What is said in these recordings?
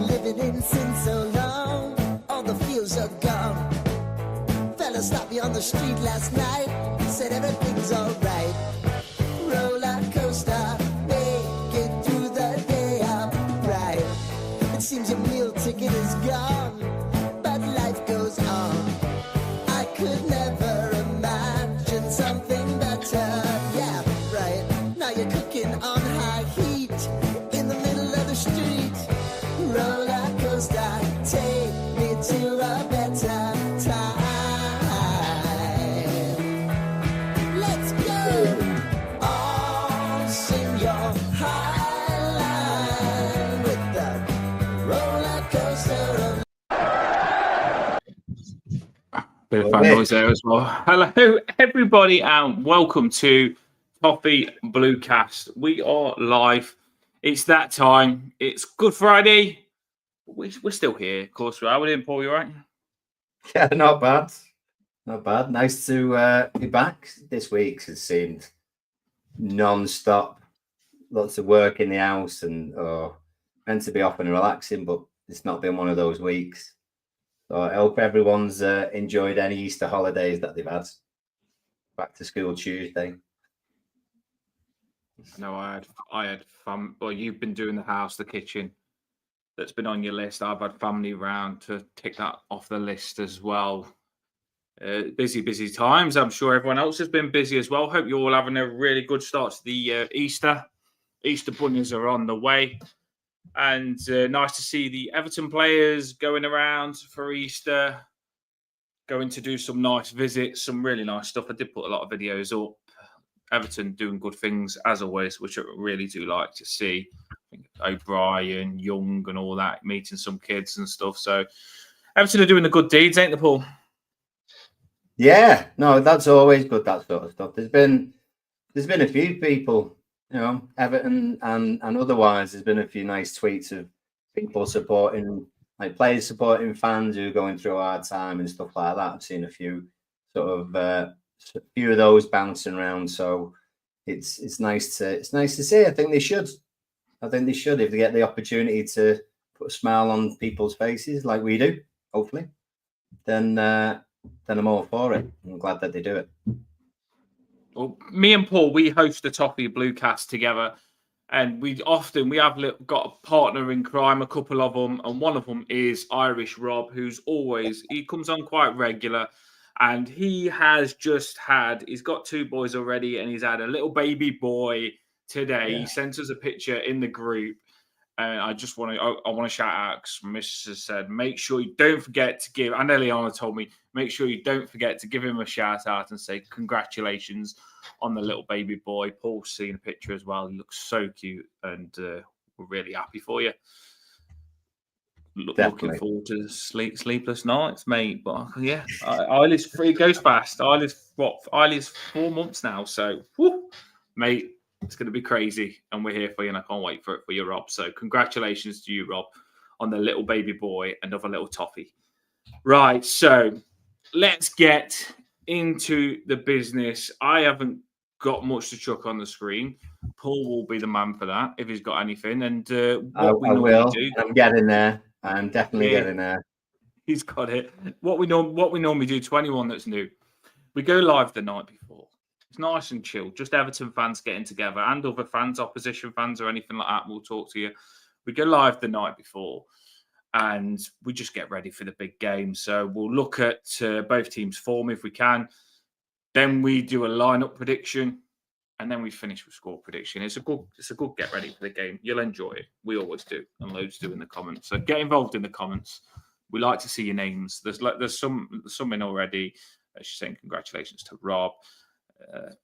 living in sin so long, all the feels are gone. Fella stopped me on the street last night, said everything's alright. Roller coaster, make it through the day, I'm right. It seems your meal ticket is gone, but life goes on. I could never imagine something better. Yeah, right. Now you're cooking on high heat in the middle of the street. Roller coaster, take me to a better time. Let's go. All sing your high line with the roller coaster of Bit of fan noise there as well. Hello, everybody, and welcome to Toffee Bluecast. We are live. It's that time. It's Good Friday. We're still here, of course. We're in, Paul. You all right? Yeah, not bad. Not bad. Nice to be back. This week has seemed non-stop. Lots of work in the house and meant to be off and relaxing, but it's not been one of those weeks. So I hope everyone's enjoyed any Easter holidays that they've had. Back to school Tuesday. No, I had fun. Well, you've been doing the house, the kitchen. That's been on your list. I've had family round to tick that off the list as well. Busy times. I'm sure everyone else has been busy as well. Hope you're all having a really good start to the Easter. Easter bunnies are on the way. And nice to see the Everton players going around for Easter, going to do some nice visits, some really nice stuff. I did put a lot of videos up. Everton doing good things, as always, which I really do like to see. I think O'Brien, Young and all that, meeting some kids and stuff. So Everton are doing the good deeds, ain't they, Paul? Yeah, no, that's always good, that sort of stuff. There's been a few people, you know, Everton and otherwise, there's been a few nice tweets of people supporting, like players supporting fans who are going through a hard time and stuff like that. I've seen a few sort of few of those bouncing around. So it's nice to see. I think they should if they get the opportunity to put a smile on people's faces like we do, hopefully. Then I'm all for it. I'm glad that they do it. Well, me and Paul, we host the Toffee Bluecast together, and we have got a partner in crime, a couple of them, and one of them is Irish Rob, he comes on quite regular, and he's got two boys already, and he's had a little baby boy today. Yeah. He sent us a picture in the group. And I just want to shout out because Mrs. said, make sure you don't forget to give. And Eliana told me, make sure you don't forget to give him a shout out and say congratulations on the little baby boy. Paul's seen a picture as well. He looks so cute, and we're really happy for you. Looking forward to sleepless nights, mate. But yeah, Eilid's free goes fast. Eilid's 4 months now, so mate. It's going to be crazy, and we're here for you, and I can't wait for it for you, Rob. So congratulations to you, Rob, on the little baby boy, another little toffee. Right, so let's get into the business. I haven't got much to chuck on the screen. Paul will be the man for that if he's got anything. And I will. I'm getting there. I'm definitely getting there. He's got it. What we normally do to anyone that's new, we go live the night before. It's nice and chill. Just Everton fans getting together and other fans, opposition fans or anything like that. We'll talk to you. We go live the night before and we just get ready for the big game. So we'll look at both teams' form if we can. Then we do a lineup prediction and then we finish with score prediction. It's a good get ready for the game. You'll enjoy it. We always do, and loads do in the comments. So get involved in the comments. We like to see your names. There's some in already. She's saying congratulations to Rob.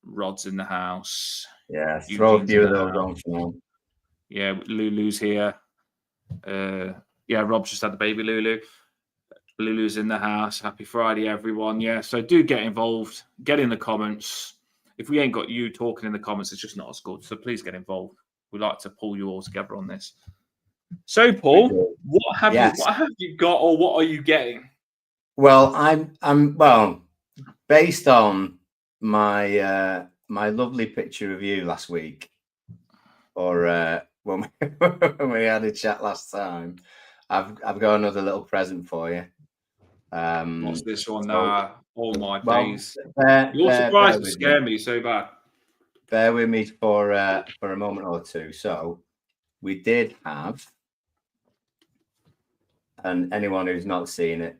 Rod's in the house. Yeah, throw a few of those on for now. Yeah, Lulu's here. Yeah, Rob's just had the baby Lulu. Lulu's in the house. Happy Friday, everyone. Yeah, so do get involved. Get in the comments. If we ain't got you talking in the comments, it's just not as good. So please get involved. We'd like to pull you all together on this. So, Paul, what have you got, or what are you getting? Well, I'm based on my my lovely picture of you last week, or when we had a chat last time. I've got another little present for you. What's this one now? All my well, days. bear Your surprise to with scare me. me so bad. Bear with me for a moment or two. So we did have, and anyone who's not seen it,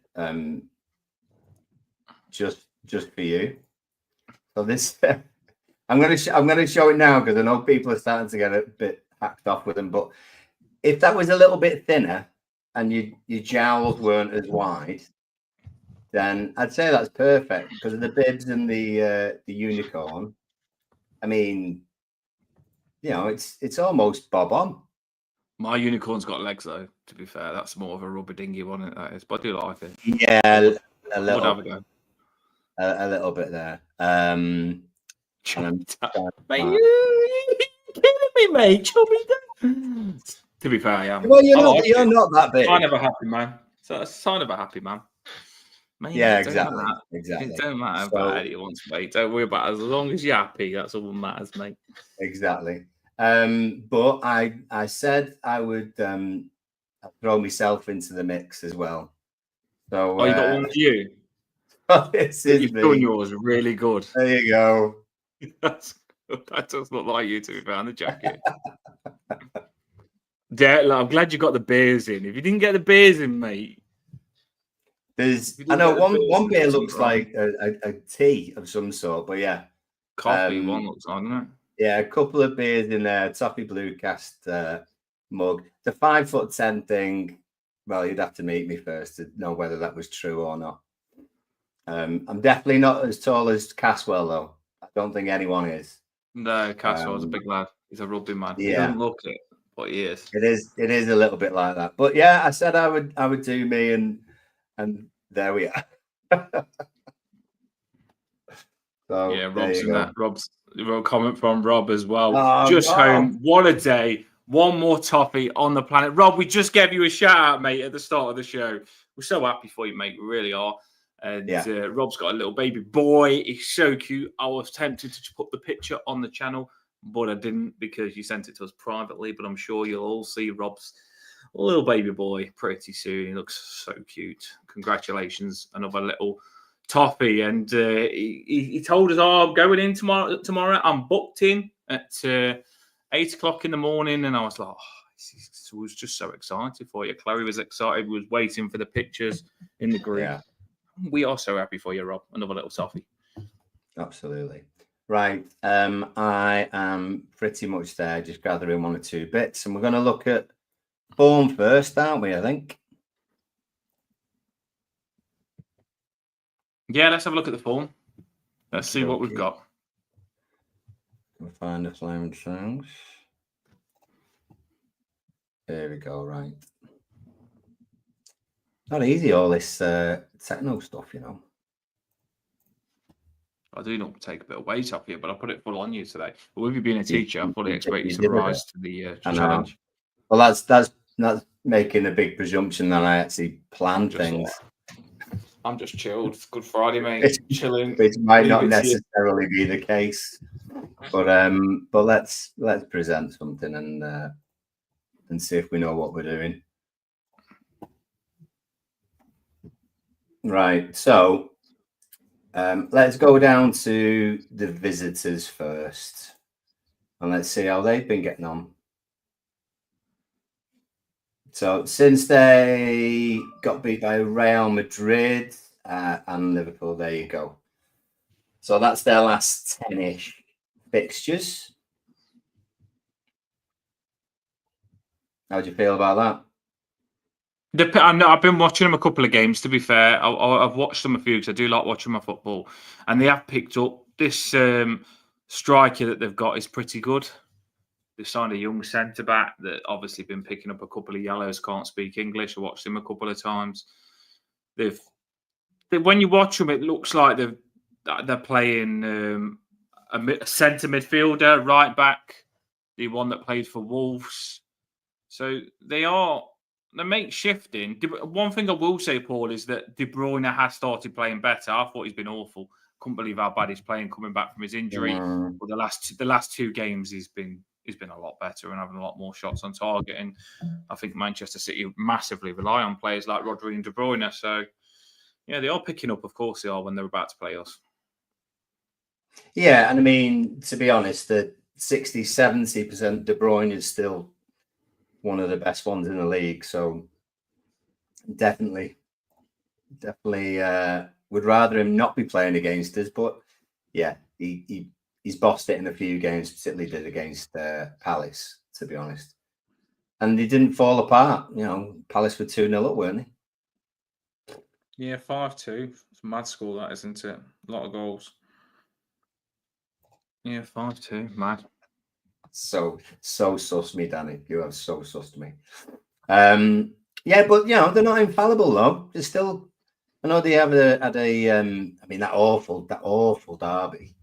just for you. So this, I'm gonna show it now because I know people are starting to get a bit hacked off with them. But if that was a little bit thinner and your jowls weren't as wide, then I'd say that's perfect because of the bibs and the unicorn. I mean, you know, it's almost bob on. My unicorn's got legs though. To be fair, that's more of a rubber dinghy one. That is, but I do like it. Yeah, a little bit there. Mate, you kidding me, mate? Chubby. To be fair, I am. Well, you're not that big. Sign of a happy man. So a sign of a happy man. Mate, yeah, exactly. Exactly. It don't matter about anyone's mate. Don't worry about it. As long as you're happy, that's all that matters, mate. Exactly. But I said I would throw myself into the mix as well. So you got one for you. This is You've done yours really good. There you go. That does look like you, to be fair, on the jacket. Yeah, I'm glad you got the beers in. If you didn't get the beers in, mate. I know one beer looks like a tea of some sort, but yeah. Coffee one looks like, doesn't it? Yeah, a couple of beers in there, Toffee Blue Cast mug. The 5'10" thing, well, you'd have to meet me first to know whether that was true or not. I'm definitely not as tall as Caswell, though. I don't think anyone is. No, Caswell's a big lad. He's a rugby man. Yeah. He doesn't look it, but he is. It is a little bit like that. But yeah, I said I would do me, and there we are. So yeah, Rob's in that. Rob's a comment from Rob as well. Oh, just home. What a day. One more toffee on the planet. Rob, we just gave you a shout out, mate, at the start of the show. We're so happy for you, mate. We really are. And Rob's got a little baby boy. He's so cute. I was tempted to put the picture on the channel, but I didn't because you sent it to us privately. But I'm sure you'll all see Rob's little baby boy pretty soon. He looks so cute. Congratulations. Another little toffee. And he told us, I'm going in tomorrow. I'm booked in at 8 o'clock in the morning. And I was like, I was just so excited for you. Chloe was excited. We was waiting for the pictures in the group. Yeah. We are so happy for you, Rob. Another little toffee. Absolutely. Right. I am pretty much there, just gathering one or two bits. And we're going to look at form first, aren't we, I think? Yeah, let's have a look at the form. Let's see what we've got. We'll find the flaming songs. There we go, right. Not easy, all this techno stuff, you know. I do not take a bit of weight off you, but I put it full on you today. But with you being a teacher, I fully expect you to rise to the challenge. Well, that's making a big presumption that I actually planned things. I'm just chilled. It's Good Friday, mate. Chilling. Which might not necessarily be the case, but let's present something and see if we know what we're doing. Right, so let's go down to the visitors first, and let's see how they've been getting on. So since they got beat by Real Madrid and Liverpool, there you go. So that's their last 10-ish fixtures. How do you feel about that? I've been watching them a couple of games, to be fair. I've watched them a few because I do like watching my football. And they have picked up this striker that they've got is pretty good. They've signed a young centre-back that obviously been picking up a couple of yellows, can't speak English. I watched him a couple of times. When you watch them, it looks like they're playing a centre midfielder, right back, the one that played for Wolves. So they're makeshifting. One thing I will say, Paul, is that De Bruyne has started playing better. I thought he's been awful. Couldn't believe how bad he's playing coming back from his injury. But the last two games, he's been he's been a lot better and having a lot more shots on target. And I think Manchester City massively rely on players like Rodri and De Bruyne. So, yeah, they are picking up, of course they are, when they're about to play us. Yeah, and I mean, to be honest, the 60-70% De Bruyne is still one of the best ones in the league. So definitely would rather him not be playing against us. But yeah, he's bossed it in a few games, particularly did against Palace, to be honest. And they didn't fall apart. You know, Palace were 2-0 up, weren't they? Yeah, 5-2. It's a mad score, that, isn't it? A lot of goals. Yeah, 5-2. Mad. So sus me, Danny. You have so sussed me. Yeah, but you know, they're not infallible though. They're still, I know they have had a I mean, that awful derby,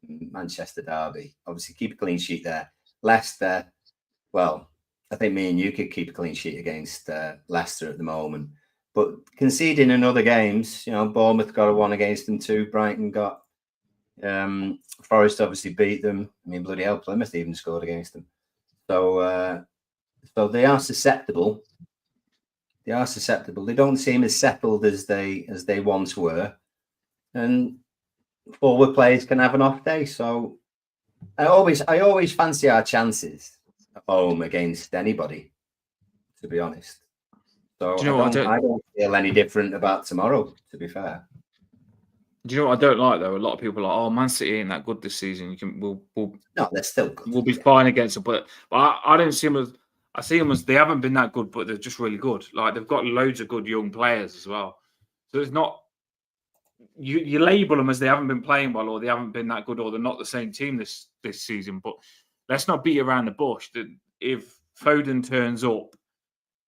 Manchester derby. Obviously keep a clean sheet there. Leicester, well, I think me and you could keep a clean sheet against Leicester at the moment. But conceding in other games, you know, Bournemouth got a 1 against them too. Brighton got Forest obviously beat them. I mean, bloody hell, Plymouth even scored against them. So they are susceptible. They are susceptible. They don't seem as settled as they once were. And forward players can have an off day. So I always fancy our chances at home against anybody, to be honest. So I don't feel any different about tomorrow, to be fair. Do you know what I don't like though? A lot of people are like, "Oh, Man City ain't that good this season. No, they're still good. We'll be fine against them." But I don't see them as. I see them as they haven't been that good, but they're just really good. Like they've got loads of good young players as well. So it's not you label them as they haven't been playing well, or they haven't been that good, or they're not the same team this season. But let's not beat around the bush. That if Foden turns up,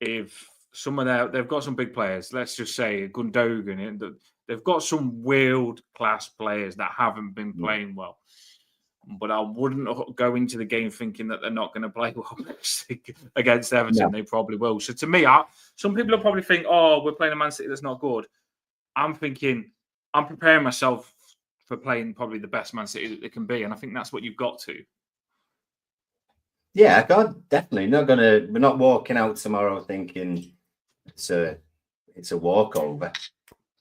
if they've got some big players. Let's just say Gundogan. They've got some world class players that haven't been playing well. But I wouldn't go into the game thinking that they're not going to play well against Everton. No. They probably will. So to me, some people will probably think, "Oh, we're playing a Man City that's not good." I'm thinking, I'm preparing myself for playing probably the best Man City that they can be, and I think that's what you've got to. Yeah, God, definitely we're not walking out tomorrow thinking it's a walkover.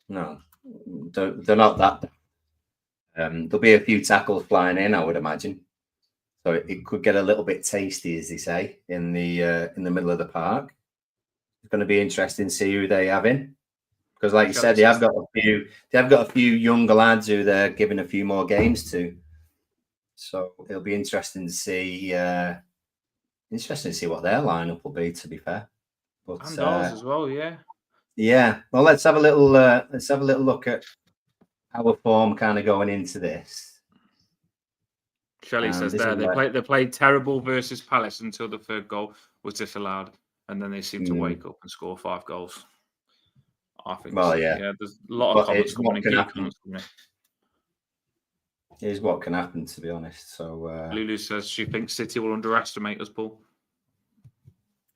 No, they're not that. There'll be a few tackles flying in, I would imagine. So it could get a little bit tasty, as they say, in the middle of the park. It's going to be interesting to see who they have in, because, like you said, they have got a few younger lads who they're giving a few more games to. So it'll be interesting to see. Interesting to see what their lineup will be. To be fair, but and ours as well, yeah. Yeah. Well, let's have a little look at our form kind of going into this. Shelley says they played terrible versus Palace until the third goal was disallowed, and then they seemed to wake up and score 5 goals. I think. Well, yeah. There's a lot of comments coming in. Here's what can happen, to be honest. So Lulu says she thinks City will underestimate us, Paul.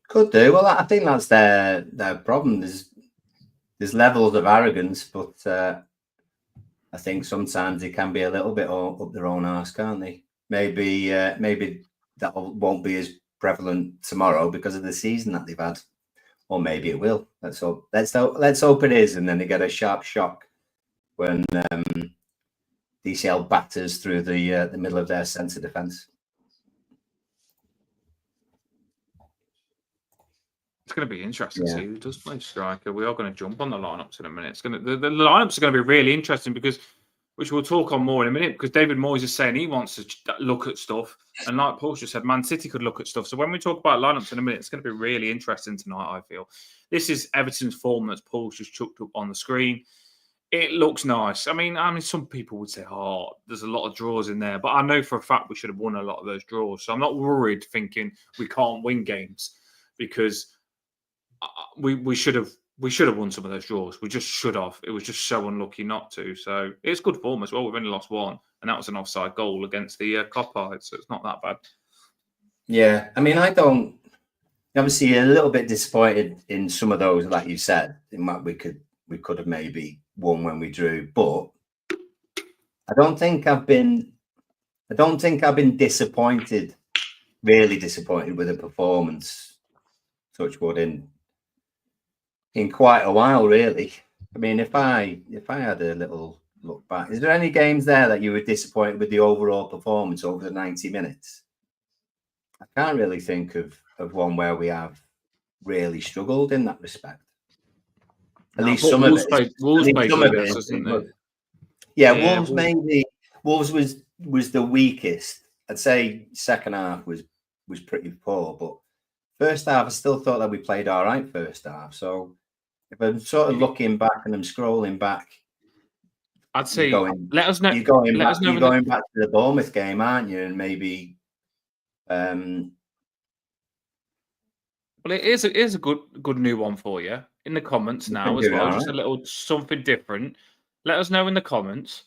Could do. Well, I think that's their problem. There's levels of arrogance, but I think sometimes they can be a little bit up their own arse, can't they? Maybe that won't be as prevalent tomorrow because of the season that they've had, or maybe it will. Let's hope it is, and then they get a sharp shock when DCL batters through the middle of their centre defence. It's going to be interesting to see who does play striker. We are going to jump on the lineups in a minute. The lineups are going to be really interesting which we'll talk on more in a minute, because David Moyes is saying he wants to look at stuff. And like Paul just said, Man City could look at stuff. So when we talk about lineups in a minute, it's going to be really interesting tonight, I feel. This is Everton's form that Paul's just chucked up on the screen. It looks nice. I mean, some people would say, "Oh, there's a lot of draws in there," but I know for a fact we should have won a lot of those draws. So I'm not worried thinking we can't win games, because we should have won some of those draws. We just should have. It was just so unlucky not to. So it's good form as well. We've only lost 1, and that was an offside goal against the Coppite, so it's not that bad. Yeah, I mean, obviously a little bit disappointed in some of those, like you said. We could have maybe won when we drew, but I don't think I've been disappointed really disappointed with the performance, touch wood, in quite a while, really. I mean, if I had a little look back, is there any games there that you were disappointed with the overall performance over the 90 minutes? I can't really think of one where we have really struggled in that respect. At least some of it. Wolves played good against us, didn't they? Yeah, Wolves maybe. Wolves was the weakest. I'd say second half was pretty poor, but first half I still thought that we played all right first half. So if I'm sort of looking back and I'm scrolling back, I'd say let us know. You're going back to the Bournemouth game, aren't you? And maybe. Well, it is a good new one for you in the comments now as well. Just a little something different. Let us know in the comments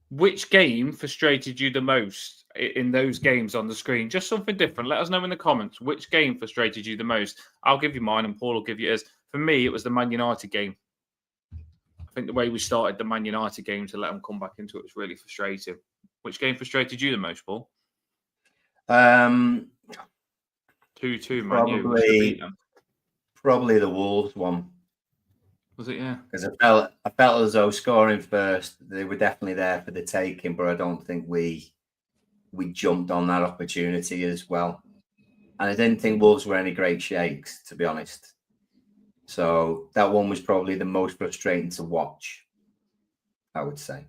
which game frustrated you the most in those games on the screen. Just something different. Let us know in the comments which game frustrated you the most. I'll give you mine and Paul will give you his. For me, it was the Man United game. I think the way we started the Man United game to let them come back into it was really frustrating. Which game frustrated you the most, Paul? 2-2, Man U. Probably the Wolves one. Was it? Yeah. Because I felt as though scoring first, they were definitely there for the taking, but I don't think we jumped on that opportunity as well. And I didn't think Wolves were any great shakes, to be honest. So that one was probably the most frustrating to watch, I would say.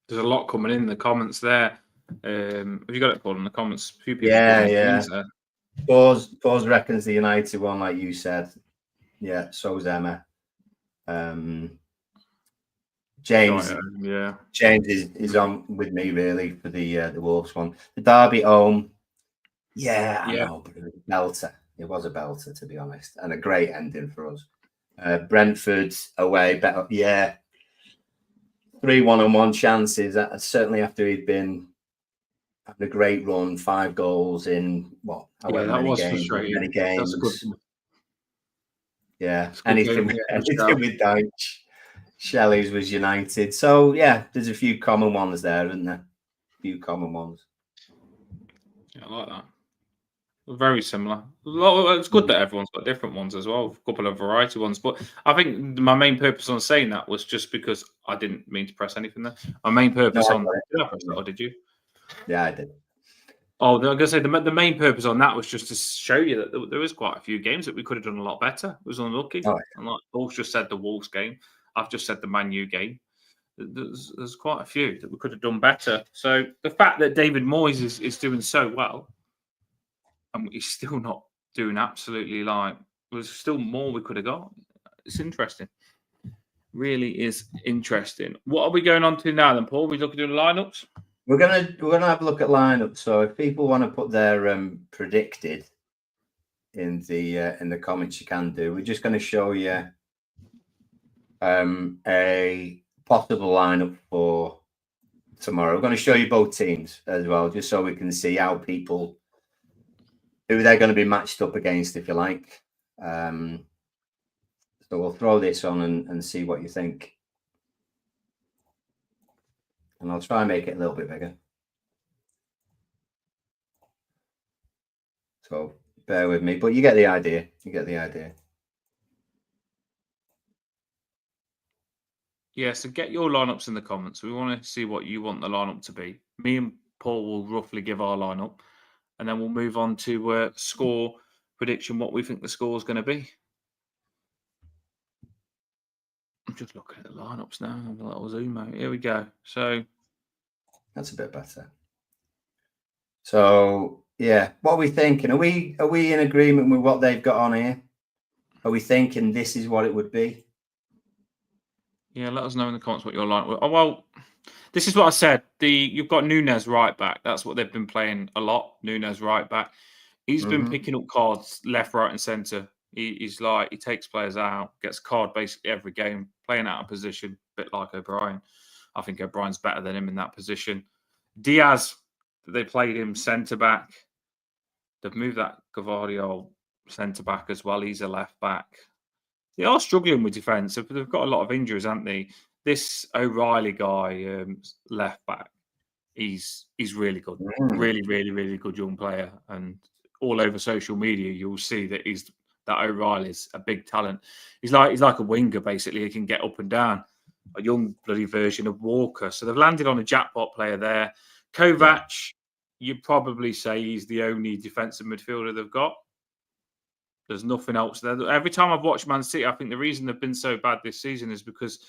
There's a lot coming in the comments there. Have you got it, Paul, in the comments? A few people yeah. Fours reckons the United one, like you said. Yeah, so's Emma. James is on with me really for the Wolves one. The Derby home, I know, but it was a belter. It was a belter, to be honest, and a great ending for us. Brentford away, 3-1-1 chances. Certainly after he'd been having a great run, 5 goals in many games. That's a good one. Yeah, anything with Dyche. Shelley's was United. So, there's a few common ones there, isn't there? A few common ones. Yeah, I like that. Very similar. It's good that everyone's got different ones as well. A couple of variety ones. But I think my main purpose on saying that was just because I didn't mean to press anything there. My main purpose did I press that, or did you? Yeah, I did. Oh, I was going to say the main purpose on that was just to show you that there was quite a few games that we could have done a lot better. It was unlucky. Oh, yeah. And like Paul's just said, the Wolves game. I've just said the Man U game. There's quite a few that we could have done better. So the fact that David Moyes is doing so well, and he's still not doing absolutely there's still more we could have got. It's interesting. Really is interesting. What are we going on to now then, Paul? Are we looking at the lineups? We're gonna have a look at lineups. So if people want to put their predicted in the comments, you can do. We're just going to show you a possible lineup for tomorrow. We're going to show you both teams as well, just so we can see who they're going to be matched up against, if you like. So we'll throw this on and see what you think. And I'll try and make it a little bit bigger. So bear with me, but you get the idea. Yeah, so get your lineups in the comments. We want to see what you want the lineup to be. Me and Paul will roughly give our lineup, and then we'll move on to score prediction, what we think the score is going to be. I'm just looking at the lineups now. I'm a little zoom out. Here we go. So that's a bit better. So what are we thinking? Are we in agreement with what they've got on here? Are we thinking this is what it would be? Yeah, let us know in the comments what you're like. Oh, well, this is what I said. You've got Nunes right back. That's what they've been playing a lot. Nunes right back. He's been picking up cards left, right, and centre. He takes players out, gets a card basically every game, playing out of position, a bit like O'Brien. I think O'Brien's better than him in that position. Diaz, they played him centre back. They've moved that Gavardio centre back as well. He's a left back. They are struggling with defence. They've got a lot of injuries, haven't they? This O'Reilly guy, left back, he's really good, really, really, really good young player. And all over social media, you'll see that O'Reilly's a big talent. He's like a winger basically. He can get up and down, a young bloody version of Walker. So they've landed on a jackpot player there. Kovac, you'd probably say he's the only defensive midfielder they've got. There's nothing else there. Every time I've watched Man City, I think the reason they've been so bad this season is because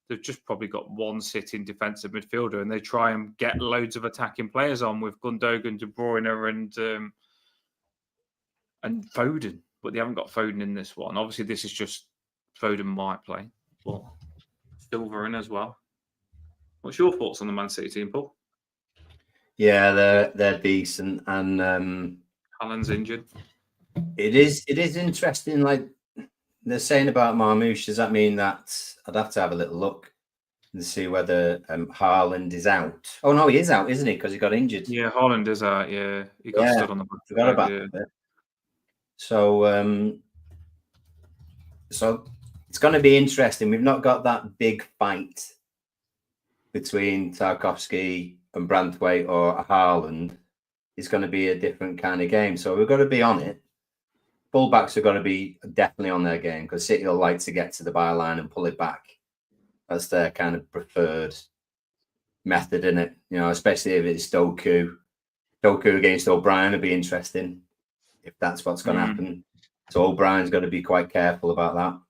they've just probably got one sitting defensive midfielder, and they try and get loads of attacking players on with Gundogan, De Bruyne, and Foden. But they haven't got Foden in this one. Obviously, this is just Foden might play, but Silver in as well. What's your thoughts on the Man City team, Paul? Yeah, they're decent, and Alan's injured. It is interesting. Like they're saying about Marmoush, does that mean that I'd have to have a little look and see whether Haaland is out? Oh no, he is out, isn't he? Because he got injured. Yeah, Haaland is out. Yeah, he got stood on the back. Forgot about that. So, so it's going to be interesting. We've not got that big fight between Tarkowski and Branthwaite or Haaland. It's going to be a different kind of game. So we've got to be on it. Fullbacks are going to be definitely on their game because City will like to get to the byline and pull it back. That's their kind of preferred method, in it. You know, especially if it's Doku. Doku against O'Brien will be interesting if that's what's going to happen. So O'Brien's got to be quite careful about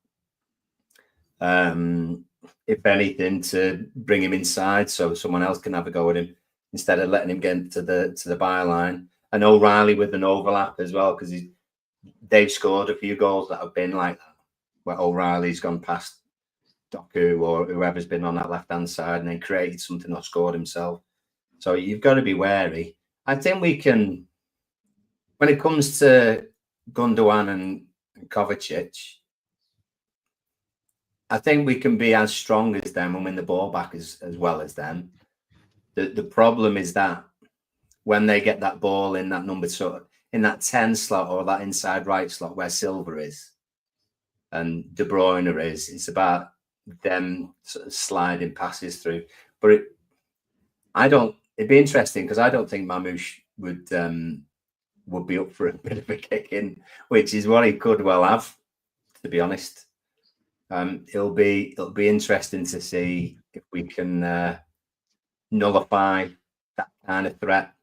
that. If anything, to bring him inside so someone else can have a go at him instead of letting him get to the byline. And O'Reilly with an overlap as well, because they've scored a few goals that have been like that, where O'Reilly's gone past Doku or whoever's been on that left-hand side and then created something or scored himself. So you've got to be wary. I think we can, when it comes to Gundogan and Kovacic, I think we can be as strong as them and win the ball back as well as them. The problem is that when they get that ball in that number, sort of in that 10 slot or that inside right slot where Silva is and De Bruyne is, it's about them sort of sliding passes through. But it'd be interesting because I don't think Mamouche would be up for a bit of a kick in, which is what he could well have, to be honest. It'll be interesting to see if we can nullify that kind of threat.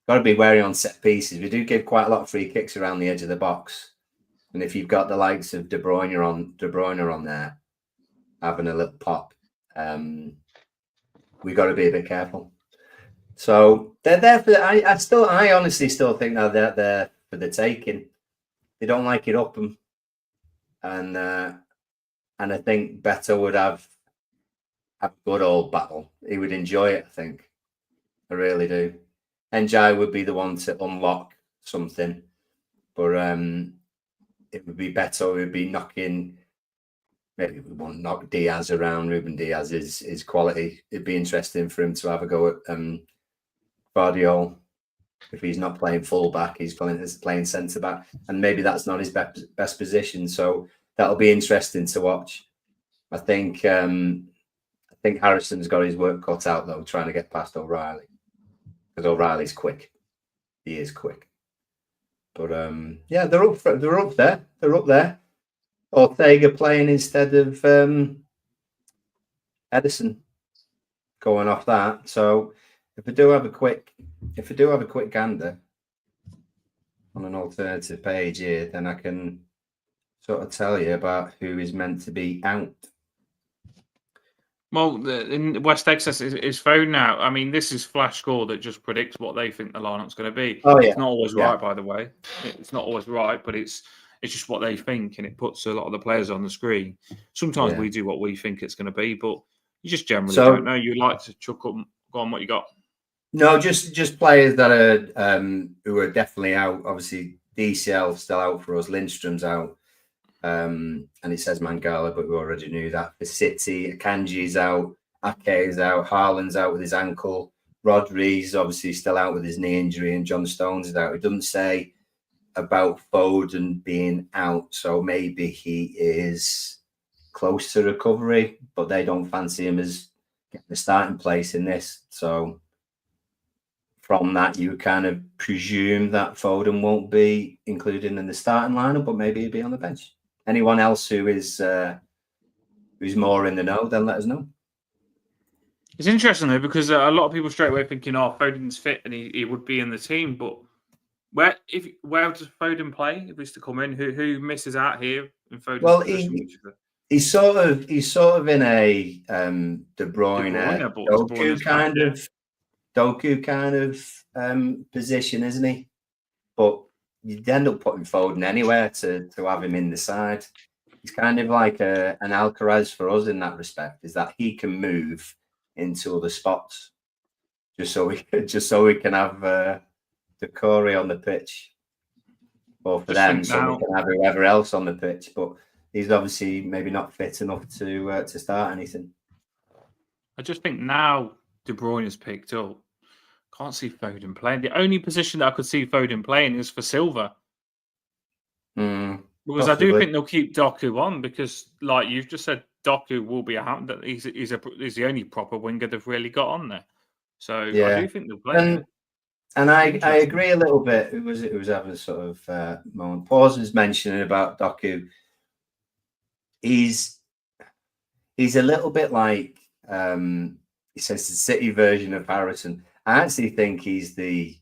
Got to be wary on set pieces. We do give quite a lot of free kicks around the edge of the box, and if you've got the likes of De Bruyne on there having a little pop, we got to be a bit careful. So they're there for. I honestly still think that they're there for the taking. They don't like it up them, and I think Beto would have a good old battle. He would enjoy it. I think. I really do. Njai would be the one to unlock something, but it would be Beto. It would be knocking. Maybe we won't knock Diaz around. Ruben Diaz is quality. It'd be interesting for him to have a go at Guardiola. If he's not playing fullback, he's playing centre back, and maybe that's not his best position. So that'll be interesting to watch. I think Harrison's got his work cut out though, trying to get past O'Reilly, because O'Reilly's quick. He is quick. But yeah, they're up there. They're up there. Ortega playing instead of Edison, going off that. So if we do have a quick gander on an alternative page here, then I can sort of tell you about who is meant to be out. Well, in West Texas is phone now. I mean, this is Flash Score that just predicts what they think the lineup's going to be. Oh, yeah. It's not always right, by the way. It's not always right, but it's just what they think, and it puts a lot of the players on the screen. Sometimes we do what we think it's going to be, but you just generally don't know. You like to chuck up, go on what you got. No, just players that are who are definitely out. Obviously, DCL still out for us. Lindstrom's out. And it says Mangala, but we already knew that. For City, Akanji's out, Ake's out, Haaland's out with his ankle, Rodri's obviously still out with his knee injury, and John Stones is out. It doesn't say about Foden being out, so maybe he is close to recovery, but they don't fancy him as getting the starting place in this. So from that, you kind of presume that Foden won't be included in the starting lineup, but maybe he'll be on the bench. Anyone else who is who's more in the know, then let us know. It's interesting though, because a lot of people straight away thinking, "Oh, Foden's fit and he would be in the team." But where does Foden play if he's to come in? Who misses out here in Foden's position? He's sort of in a De Bruyne Doku kind of position, isn't he? But you'd end up putting Foden anywhere to have him in the side. He's kind of like an Alcaraz for us in that respect, is that he can move into other spots just so we can have the Corey on the pitch, or for them, so we can have whoever else on the pitch. But he's obviously maybe not fit enough to start anything. I just think now De Bruyne has picked up. Can't see Foden playing. The only position that I could see Foden playing is for Silva. Because possibly. I do think they'll keep Doku on because, like you've just said, Doku will be he's the only proper winger they've really got on there. So yeah. I do think they'll play. And I agree a little bit. Who was having a sort of moment? Paul was mentioning about Doku. He's a little bit like he says the City version of Harrison. I actually think he's the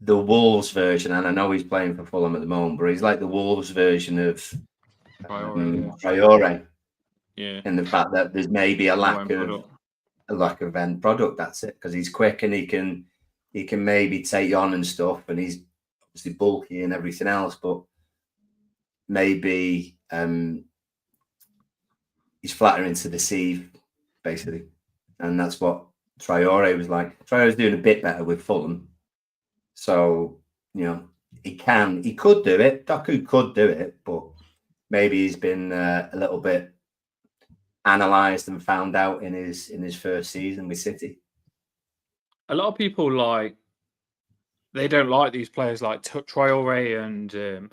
Wolves version, and I know he's playing for Fulham at the moment, but he's like the Wolves version of Traore. Yeah. In the fact that there's maybe a lack of end product. That's it, because he's quick and he can maybe take you on and stuff, and he's obviously bulky and everything else, but maybe he's flattering to deceive, basically, and that's what Traore was like. Traore's doing a bit better with Fulham, so he could do it. Doku could do it, but maybe he's been a little bit analysed and found out in his first season with City. A lot of people they don't like these players like Traore and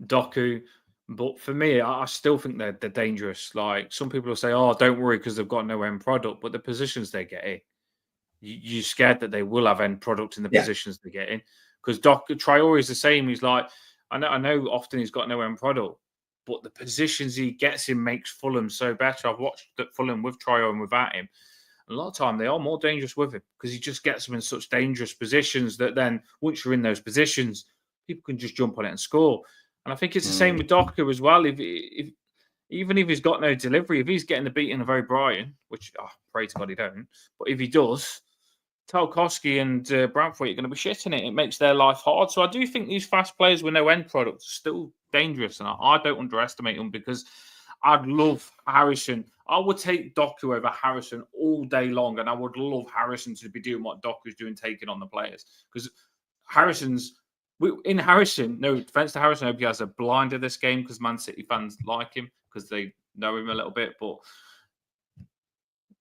Doku, but for me, I still think they're dangerous. Like some people will say, "Oh, don't worry because they've got no end product," but the positions they get in, you're scared that they will have end product in the positions they get in. Because Traore is the same. He's like, I know often he's got no end product, but the positions he gets in makes Fulham so better. I've watched Fulham with Traore and without him. A lot of time they are more dangerous with him because he just gets them in such dangerous positions that then once you're in those positions, people can just jump on it and score. And I think it's the same with Doku as well. If even if he's got no delivery, if he's getting the beating of O'Brien, which pray to God he don't, but if he does, Tarkowski and Bradford are going to be shitting it. It makes their life hard. So I do think these fast players with no end product are still dangerous, and I don't underestimate them because I'd love Harrison. I would take Doku over Harrison all day long, and I would love Harrison to be doing what Doku's doing, taking on the players. Because in Harrison, no defense to Harrison, I hope he has a blinder this game because Man City fans like him because they know him a little bit. But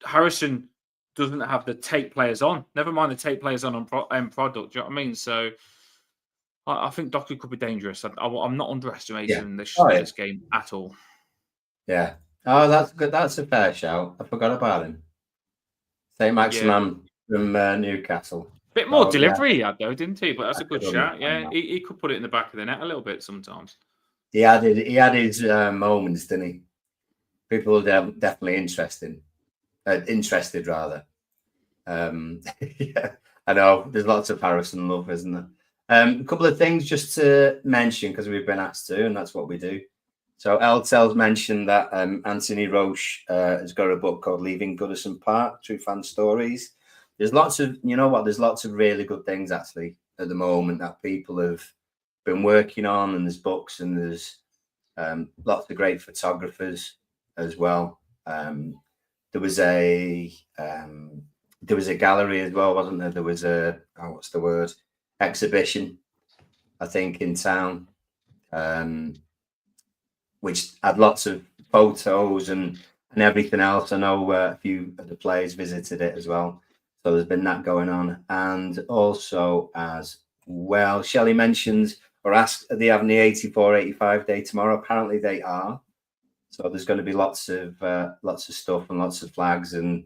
Harrison doesn't have the take players on. Never mind the take players on end product. Do you know what I mean? So I think Doku could be dangerous. I'm not underestimating this game at all. Yeah. Oh, that's good. That's a fair shout. I forgot about him. St. Maximin from Newcastle. Bit more delivery he had though, didn't he? But that's a good shout. Yeah, he could put it in the back of the net a little bit sometimes. He had his moments, didn't he? People are definitely interested rather. Yeah, I know. There's lots of Harrison love, isn't there? A couple of things just to mention because we've been asked to, and that's what we do. So Eltel's mentioned that Anthony Roche has got a book called Leaving Goodison Park, True Fan Stories. There's lots of, there's lots of really good things actually at the moment that people have been working on, and there's books and there's lots of great photographers as well. There was a gallery as well, wasn't there? There was exhibition, I think, in town, which had lots of photos and everything else. I know a few of the players visited it as well. So there's been that going on. And also as well, Shelley mentions or asked, are they having the 84-85 day tomorrow? Apparently they are. So there's going to be lots of stuff and lots of flags and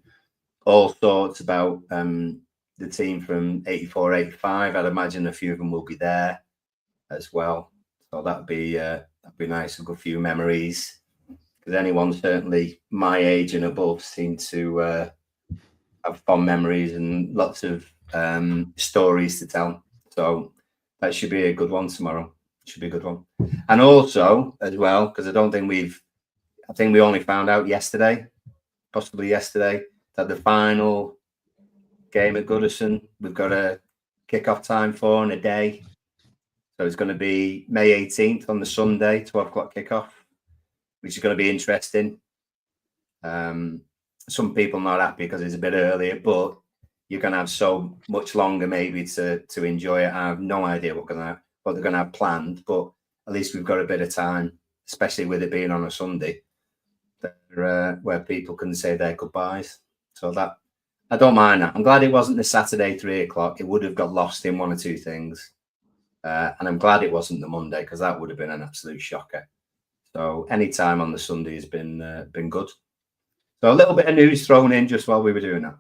all sorts about the the team from 84, 85. I'd imagine a few of them will be there as well. So that'd be nice. A good few memories. Because anyone certainly my age and above seem to have fond memories and lots of stories to tell. So that should be a good one tomorrow. Should be a good one. And also as well, because I think we only found out yesterday, possibly yesterday, that the final game at Goodison, we've got a kick-off time for in a day. So it's going to be May 18th on the Sunday, 12 o'clock kickoff, which is going to be interesting. Some people not happy because it's a bit earlier, but you're going to have so much longer maybe to enjoy it. I have no idea what they're going to have planned, but at least we've got a bit of time, especially with it being on a Sunday, where people can say their goodbyes. So that I don't mind that. I'm glad it wasn't the Saturday 3 o'clock. It would have got lost in one or two things, and I'm glad it wasn't the Monday because that would have been an absolute shocker. So any time on the Sunday has been good. So a little bit of news thrown in just while we were doing that.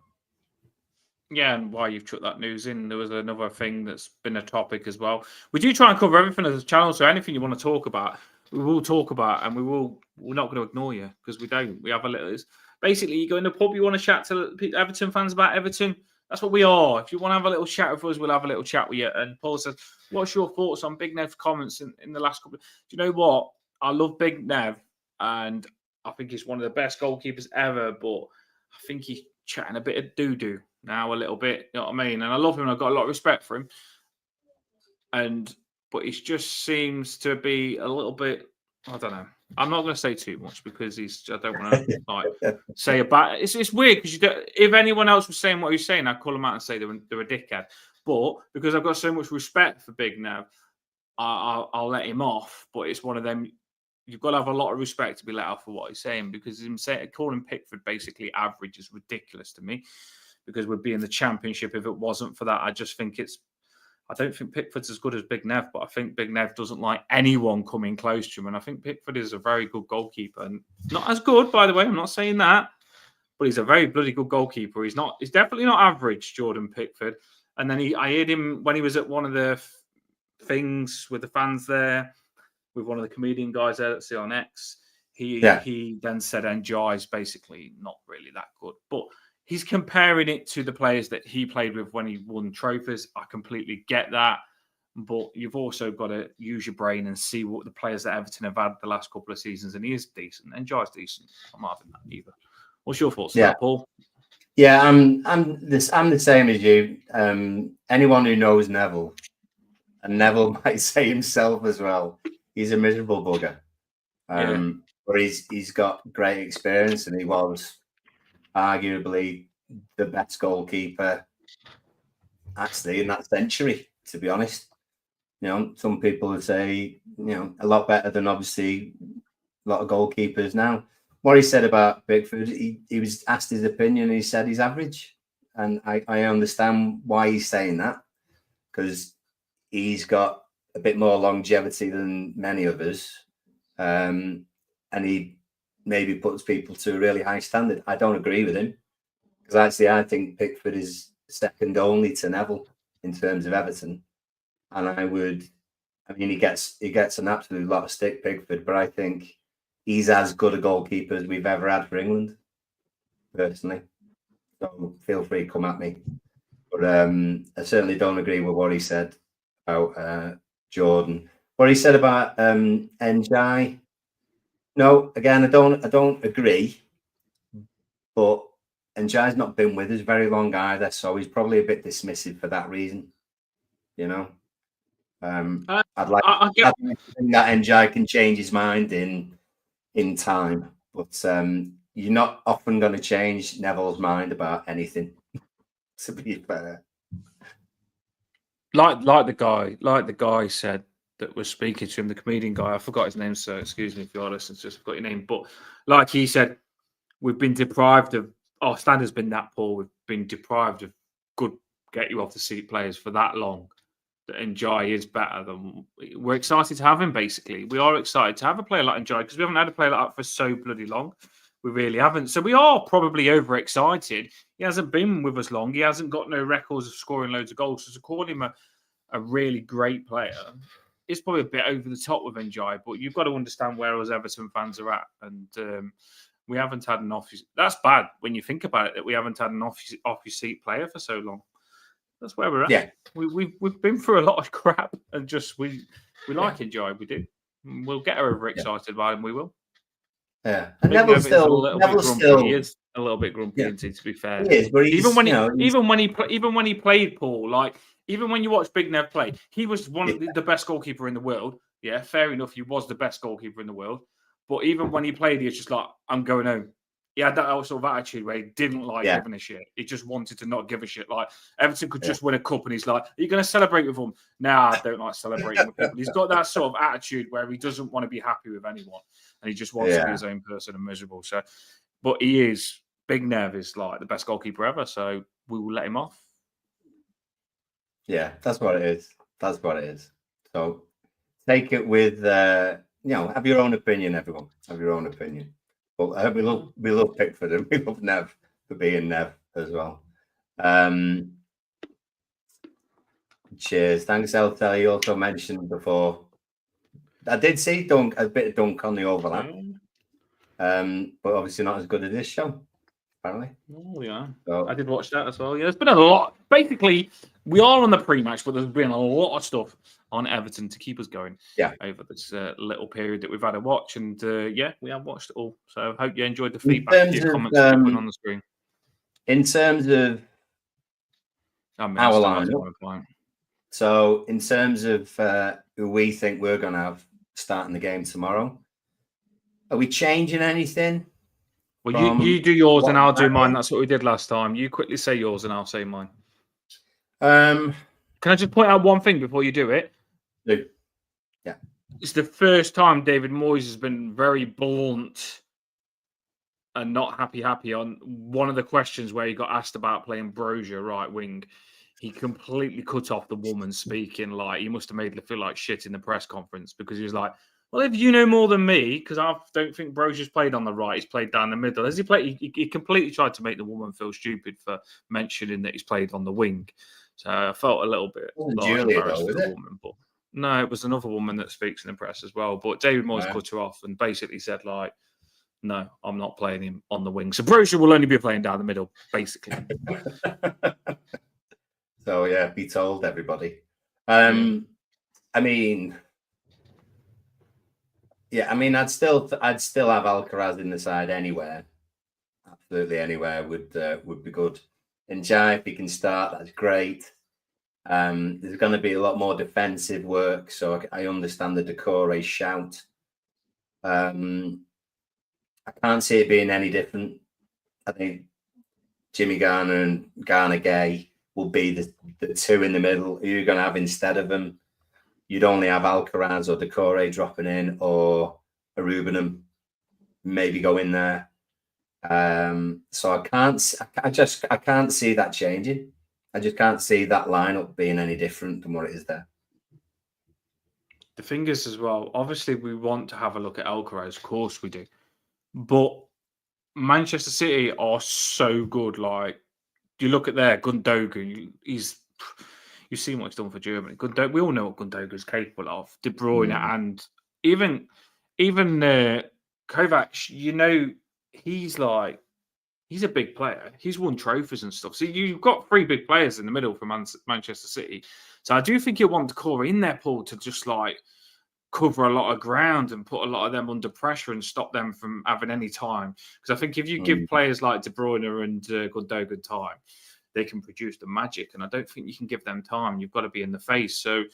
Yeah, and while you've chucked that news in, there was another thing that's been a topic as well. We do try and cover everything as a channel, so anything you want to talk about, we will talk about, and we're not going to ignore you because we don't. We have a little. Basically, you go in the pub, you want to chat to Everton fans about Everton. That's what we are. If you want to have a little chat with us, we'll have a little chat with you. And Paul says, "What's your thoughts on Big Nev's comments in the last couple?" Do you know what? I love Big Nev, and I think he's one of the best goalkeepers ever. But I think he's chatting a bit of doo-doo now, a little bit. You know what I mean? And I love him, and I've got a lot of respect for him. But he just seems to be a little bit. I don't know. I'm not going to say too much because I don't want to say about. It's weird because if anyone else was saying what he's saying, I'd call him out and say they're a dickhead. But because I've got so much respect for Big Nev, I'll let him off. But it's one of them. You've got to have a lot of respect to be let off for what he's saying because calling Pickford basically average is ridiculous to me because we'd be in the Championship if it wasn't for that. I just think I don't think Pickford's as good as Big Nev, but I think Big Nev doesn't like anyone coming close to him. And I think Pickford is a very good goalkeeper. And not as good, by the way, I'm not saying that, but he's a very bloody good goalkeeper. He's definitely not average, Jordan Pickford. And then I heard him when he was at one of the things with the fans there, with one of the comedian guys there, let's see on X. He then said NJ is basically not really that good. But he's comparing it to the players that he played with when he won trophies. I completely get that. But you've also got to use your brain and see what the players that Everton have had the last couple of seasons. And he is decent. NJ's decent. I'm not having that either. What's your thoughts on that, Paul? Yeah, I'm the same as you. Anyone who knows Neville, and Neville might say himself as well, he's a miserable bugger. But he's got great experience, and he was arguably the best goalkeeper actually in that century, to be honest. You know, some people would say, you know, a lot better than obviously a lot of goalkeepers now. What he said about Pickford, he was asked his opinion and he said he's average. And I understand why he's saying that, because he's got a bit more longevity than many of us. And he maybe puts people to a really high standard. I don't agree with him, because actually I think Pickford is second only to Neville in terms of Everton. And he gets an absolute lot of stick, Pickford, but I think he's as good a goalkeeper as we've ever had for England, personally. So feel free to come at me. But I certainly don't agree with what he said about Jordan. What he said about NJ, no, again, I don't agree. But NJ's not been with us very long either, so he's probably a bit dismissive for that reason. You know, I'd like to think that NJ can change his mind in time, but you're not often going to change Neville's mind about anything. To be fair, like the guy said that was speaking to him, the comedian guy. I forgot his name, so excuse me if you're listening. Just forgot your name, but like he said, we've been deprived of. Our standard's been that poor. We've been deprived of good get you off the seat players for that long. That NJ is better than. We're excited to have him. Basically, we are excited to have a player like NJ because we haven't had a player like that for so bloody long. We really haven't. So we are probably overexcited. He hasn't been with us long. He hasn't got no records of scoring loads of goals. So to call him a really great player, it's probably a bit over the top with Njai, but you've got to understand where us Everton fans are at. And we haven't had an off. That's bad when you think about it, that we haven't had an off your seat player for so long. That's where we're at. Yeah. We've been through a lot of crap, and just we like Njai. We do. We'll get overexcited by him. We will. Yeah, and Neville's still He is a little bit grumpy, isn't he, to be fair. He is, but even when he played, Paul, like even when you watch Big Nev play, he was one of the best goalkeeper in the world. Yeah, fair enough. He was the best goalkeeper in the world. But even when he played, he was just like, I'm going home. He had that sort of attitude where he didn't like giving a shit. He just wanted to not give a shit. Like Everton could just win a cup, and he's like, "Are you going to celebrate with them?" Nah, I don't like celebrating with people. He's got that sort of attitude where he doesn't want to be happy with anyone, and he just wants to be his own person and miserable. So, but he is Big Nev is like the best goalkeeper ever. So we will let him off. Yeah, that's what it is. That's what it is. So take it with have your own opinion, everyone. Have your own opinion. But we love Pickford and we love Nev for being Nev as well. Cheers. Thanks, Eltel. You also mentioned before. I did see a bit of dunk on the overlap. But obviously not as good as this show, apparently. Oh, yeah. So, I did watch that as well. Yeah, there's been a lot. Basically, we are on the pre-match, but there's been a lot of stuff on Everton to keep us going over this little period that we've had to watch. And we have watched it all. So I hope you enjoyed the feedback, your comments on the screen. In terms of our lineup, so in terms of who we think we're going to have starting the game tomorrow, are we changing anything? Well, you do yours and I'll do mine. That's what we did last time. You quickly say yours and I'll say mine. Can I just point out one thing before you do it? Yeah. It's the first time David Moyes has been very blunt and not happy on one of the questions where he got asked about playing Brozier right wing. He completely cut off the woman speaking. Like, he must have made her feel like shit in the press conference, because he was like, well, if you know more than me, because I don't think Brozier's played on the right, he's played down the middle. Has he played? He completely tried to make the woman feel stupid for mentioning that he's played on the wing. So I felt a little bit embarrassed for the woman. But no, it was another woman that speaks in the press as well. But David Moyes cut her off and basically said, like, no, I'm not playing him on the wing. So Brozier will only be playing down the middle, basically. So, yeah, be told, everybody. I mean, I'd still have Alcaraz in the side anywhere. Absolutely anywhere would be good. And Jai, if he can start, that's great. There's going to be a lot more defensive work, so I understand the Decore shout. I can't see it being any different. I think Jimmy Garner and Garner Gay will be the two in the middle. Who you're going to have instead of them? You'd only have Alcaraz or Decore dropping in, or a Rubenham maybe go in there. So I can't see that changing. I just can't see that lineup being any different than what it is there. The thing is as well, obviously we want to have a look at Alcaraz, of course we do. But Manchester City are so good. Like, you look at their Gundogan, you've seen what he's done for Germany. We all know what Gundogan is capable of. De Bruyne and even Kovac, he's a big player. He's won trophies and stuff. So you've got three big players in the middle for Manchester City. So I do think you want Decore in there, Paul, to just like cover a lot of ground and put a lot of them under pressure and stop them from having any time. Because I think if you give players like De Bruyne and Gundogan time, they can produce the magic. And I don't think you can give them time. You've got to be in the face. So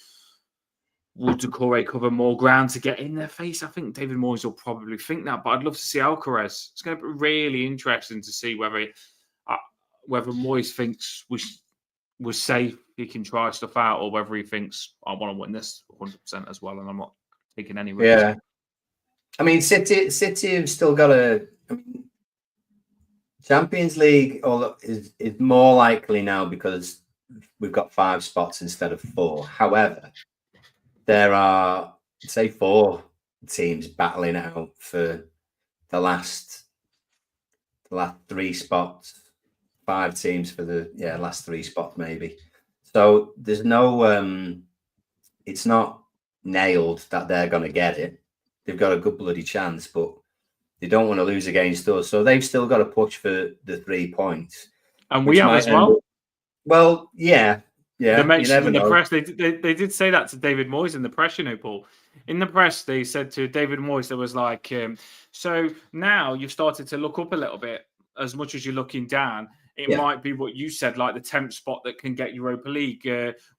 will Decore cover more ground to get in their face? I think David Moyes will probably think that. But I'd love to see Alcaraz. It's going to be really interesting to see whether Moyes thinks we're safe, he can try stuff out, or whether he thinks, I want to win this 100% as well, and I'm not taking any risk. Yeah. I mean, City have still got Champions League is more likely now because we've got 5 spots instead of 4. However, there are, say, 4 teams battling out for the last the last 3 spots, 5 teams for the last 3 spots maybe. So there's no it's not nailed that they're going to get it. They've got a good bloody chance, but they don't want to lose against us. So they've still got to push for the 3 points. And we have as well. Well, yeah. They mentioned in the know. press, they did say that to David Moyes in the press, Paul. In the press, they said to David Moyes, there was like, so now you've started to look up a little bit as much as you're looking down. It might be what you said, like the 10th spot that can get Europa League.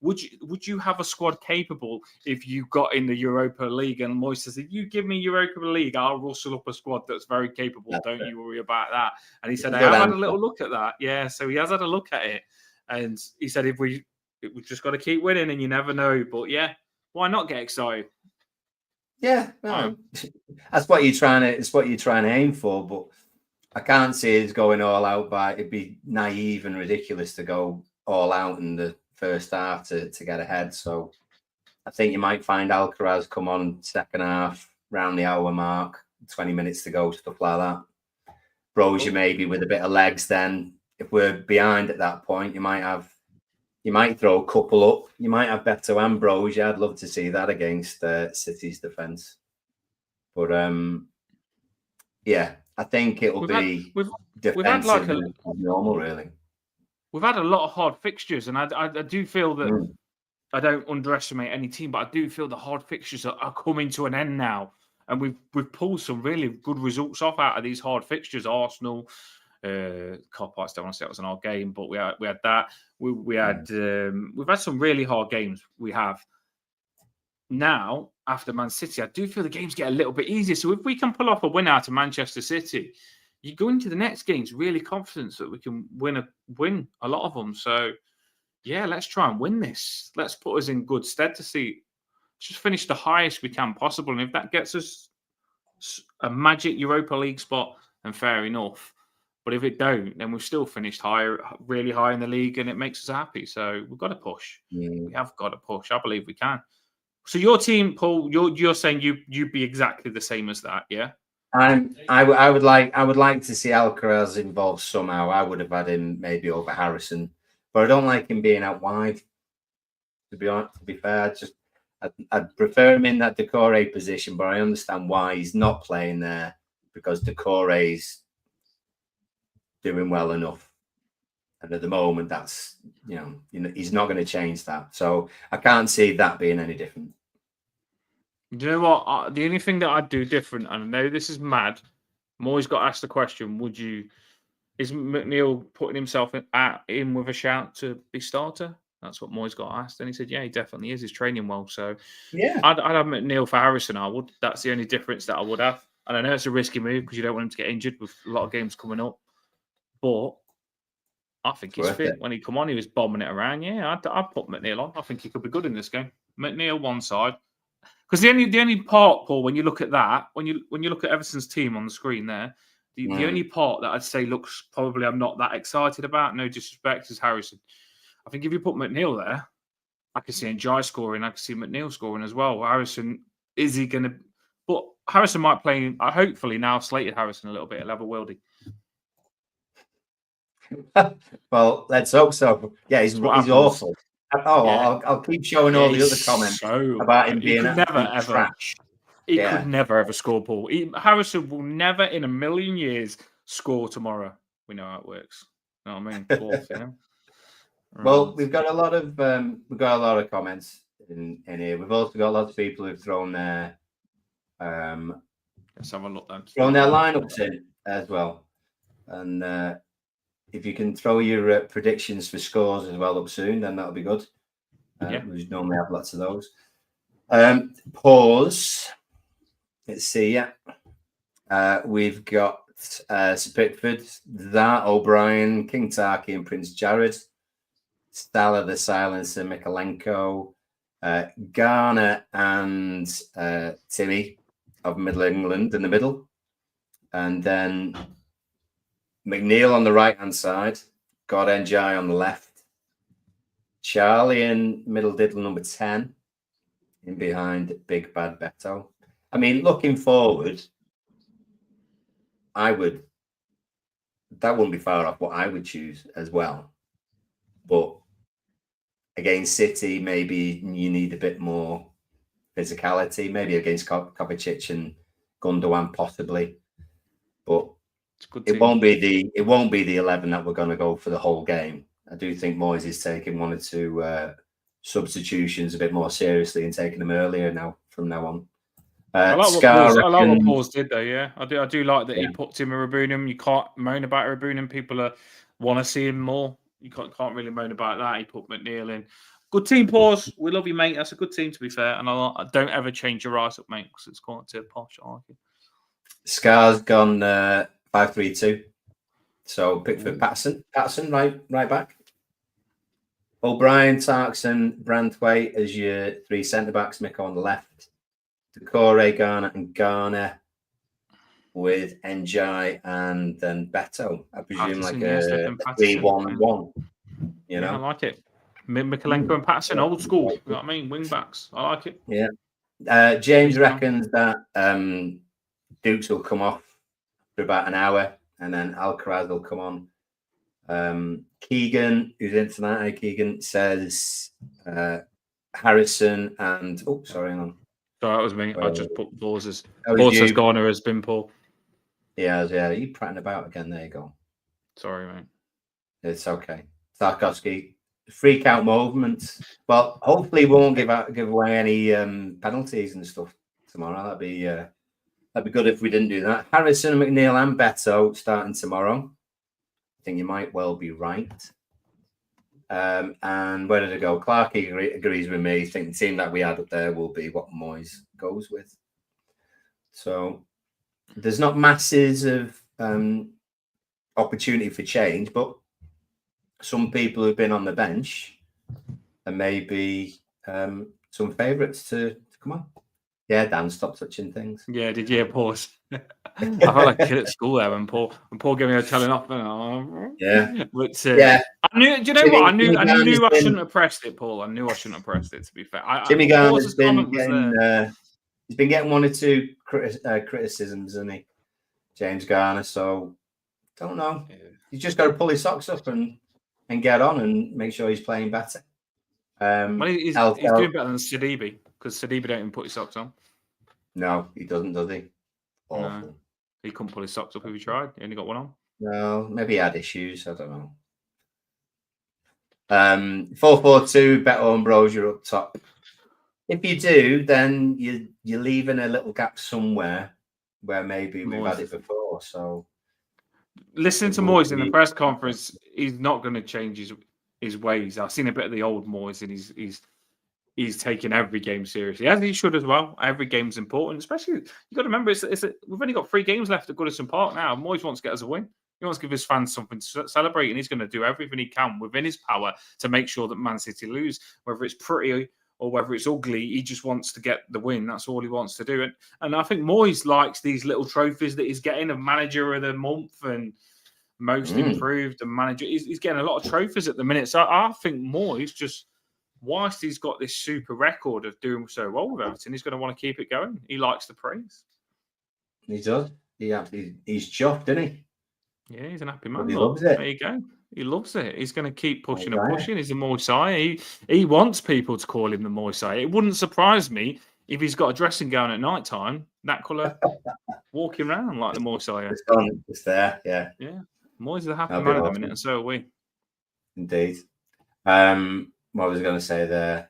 Would you have a squad capable if you got in the Europa League? And Moyes says, if you give me Europa League, I'll rustle up a squad that's very capable. Don't you worry about that. And he said, I have had a little look at that. Yeah, so he has had a look at it. And he said, we've just got to keep winning, and you never know. But yeah, why not get excited? Yeah, no, that's what you're trying to. It's what you're trying to aim for. But I can't see us going all out. It'd be naive and ridiculous to go all out in the first half to get ahead. So I think you might find Alcaraz come on second half, round the hour mark, 20 minutes to go, stuff like that. Brozier maybe with a bit of legs. Then if we're behind at that point, you might throw a couple up. You might have Beto and Brozier. I'd love to see that against City's defence. But yeah, I think it'll be defensive and normal, really. We've had a lot of hard fixtures, and I do feel that I don't underestimate any team, but I do feel the hard fixtures are coming to an end now, and we've pulled some really good results off out of these hard fixtures. Arsenal, Cop-Arts, don't want to say it was an hard game, but we had that. We've had some really hard games. We have now after Man City. I do feel the games get a little bit easier. So if we can pull off a win out of Manchester City, you go into the next games really confident that we can win a lot of them. So yeah, let's try and win this. Let's put us in good stead to see. Just finish the highest we can possible, and if that gets us a magic Europa League spot, then fair enough. But if it don't, then we've still finished really high in the league, and it makes us happy. So we've got to push. We have got to push. I believe we can. So your team, Paul, you're saying you'd be exactly the same as that, yeah? I would like to see Alcaraz involved somehow. I would have had him maybe over Harrison, but I don't like him being out wide. To be fair, I'd prefer him in that Decore position, but I understand why he's not playing there, because Decore's doing well enough, and at the moment that's he's not going to change that. So I can't see that being any different. Do you know what? The only thing that I'd do different, and I know this is mad, I'm always got asked the question: is McNeil putting himself in with a shout to be starter? That's what Moyes got asked, and he said, "Yeah, he definitely is. He's training well." So yeah, I'd have McNeil for Harrison. I would. That's the only difference that I would have. And I know it's a risky move because you don't want him to get injured with a lot of games coming up. But I think he's fit. When he come on, he was bombing it around. Yeah, I'd put McNeil on. I think he could be good in this game. McNeil one side, because the only part, Paul, when you look at that, when you look at Everton's team on the screen there, the only part that I'd say looks probably I'm not that excited about, no disrespect, is Harrison. I think if you put McNeil there, I can see Njai scoring. I can see McNeil scoring as well. Harrison, is he going to? But Harrison might play. I hopefully now slated Harrison a little bit at level wielding. Well, let's hope so. Yeah, he's awful. I'll keep showing all the other comments about him being trash. He could never ever score, Paul. Harrison will never in a million years score tomorrow. We know how it works. You know what I mean? Fourth, Well, we've got a lot of comments in here. We've also got lots of people who've thrown their let's have a look then. Thrown their lineups in as well, and if you can throw your predictions for scores as well up soon, then that'll be good. We normally have lots of those. Pause. Let's see. Yeah, we've got Sir Pickford, that O'Brien, King Tarky, and Prince Jared. Stala the Silencer, Mikalenko, Garner and Timmy of Middle England in the middle. And then McNeil on the right-hand side, God Njai on the left. Charlie in middle diddle number 10, in behind Big Bad Beto. I mean, looking forward, I would that wouldn't be far off what I would choose as well. But against City, maybe you need a bit more physicality. Maybe against Kovacic and Gundogan, possibly. But it won't be the 11 that we're going to go for the whole game. I do think Moyes is taking one or two substitutions a bit more seriously and taking them earlier now from now on. I like what Paul's did though. Yeah, I do like that he put Tim Rabunum. You can't moan about Rabunum. People want to see him more. You can't really moan about that. He put McNeil in. Good team, Paws. We love you, mate. That's a good team, to be fair. And I don't ever change your rise up, mate, because it's quite too posh. I like it. Scar's gone 5-3-2. So Pickford, Patterson, right back. O'Brien, Tarkson, Branthwaite as your three centre backs. Mick on the left. Decore, Garner, and Garner with Njai and then Beto. I presume like a 3-1-1. You know, I like it. Mikalenko and Patterson, old school. You know what I mean? Wing backs. I like it. Yeah. James reckons that Dukes will come off for about an hour and then Alcaraz will come on. Keegan, who's in tonight, Keegan says Harrison and sorry, hang on. Sorry, that was me. I just put pauses. Paul says Garner has been Paul. Yeah. You prattling about again. There you go. Sorry, mate. It's okay. Tarkovsky, freak out movements. Well, hopefully we won't give away any penalties and stuff tomorrow. That'd be good if we didn't do that. Harrison, McNeil, and Beto starting tomorrow. I think you might well be right. And where did it go? Clark agrees with me. I think the team that we had up there will be what Moyes goes with. So there's not masses of opportunity for change, but some people who've been on the bench and maybe some favourites to come on. Yeah, Dan, stop touching things. Yeah, did you pause? I felt like a kid at school there when Paul gave me a telling off. Yeah. But yeah. I knew. Do you know what? I knew I shouldn't have pressed it, Paul. I knew I shouldn't have pressed it. To be fair, Jimmy Garner's been getting. He's been getting one or two criticisms, hasn't he, James Garner? So don't know. Yeah. He's just got to pull his socks up and get on and make sure he's playing better. Well, he's doing better than Sidibe because Sidibe don't even put his socks on. No, he doesn't, does he? Awful. No, he couldn't pull his socks up if he tried. He only got one on. No, maybe he had issues. I don't know. 4-4-2, Beto and Brozier up top. If you do, then you're leaving a little gap somewhere where maybe we've had it before. So, listening to Moyes in the press conference, he's not going to change his ways. I've seen a bit of the old Moyes, and he's taking every game seriously, as he should as well. Every game's important, especially you got to remember we've only got 3 games left at Goodison Park now. Moyes wants to get us a win. He wants to give his fans something to celebrate, and he's going to do everything he can within his power to make sure that Man City lose, whether it's pretty or whether it's ugly. He just wants to get the win. That's all he wants to do. And I think Moyes likes these little trophies that he's getting of Manager of the Month and Most Improved and Manager. He's getting a lot of trophies at the minute. So I think Moyes just, whilst he's got this super record of doing so well with Everton, he's going to want to keep it going. He likes the praise. He does. He's chuffed, isn't he? Yeah, he's an happy man. He loves it. There you go. He loves it. He's going to keep pushing and pushing. He's a Moisai. He wants people to call him the Moisai. It wouldn't surprise me if he's got a dressing gown at night time, that colour, walking around like the Moisai. It's there, yeah. Yeah. Moyes is a happy man at the minute, and so are we. Indeed. What was I going to say there?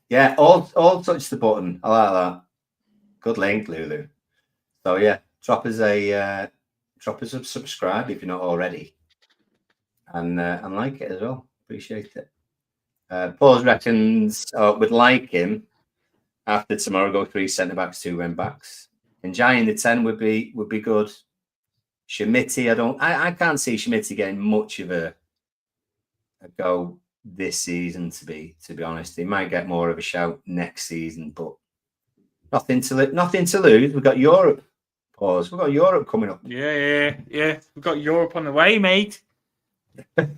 Yeah, all touch the button. I like that. Good link, Lulu. So yeah, drop us a subscribe if you're not already, and like it as well. Appreciate it. Paul reckons would like him after tomorrow. Go 3 centre backs, 2 wing backs. And Jai in the 10 would be good. Schmitty, I can't see Schmitty getting much of a go this season. To be honest, he might get more of a shout next season, but nothing to lose. We've got Europe. Pause. We've got Europe coming up. Yeah. We've got Europe on the way, mate.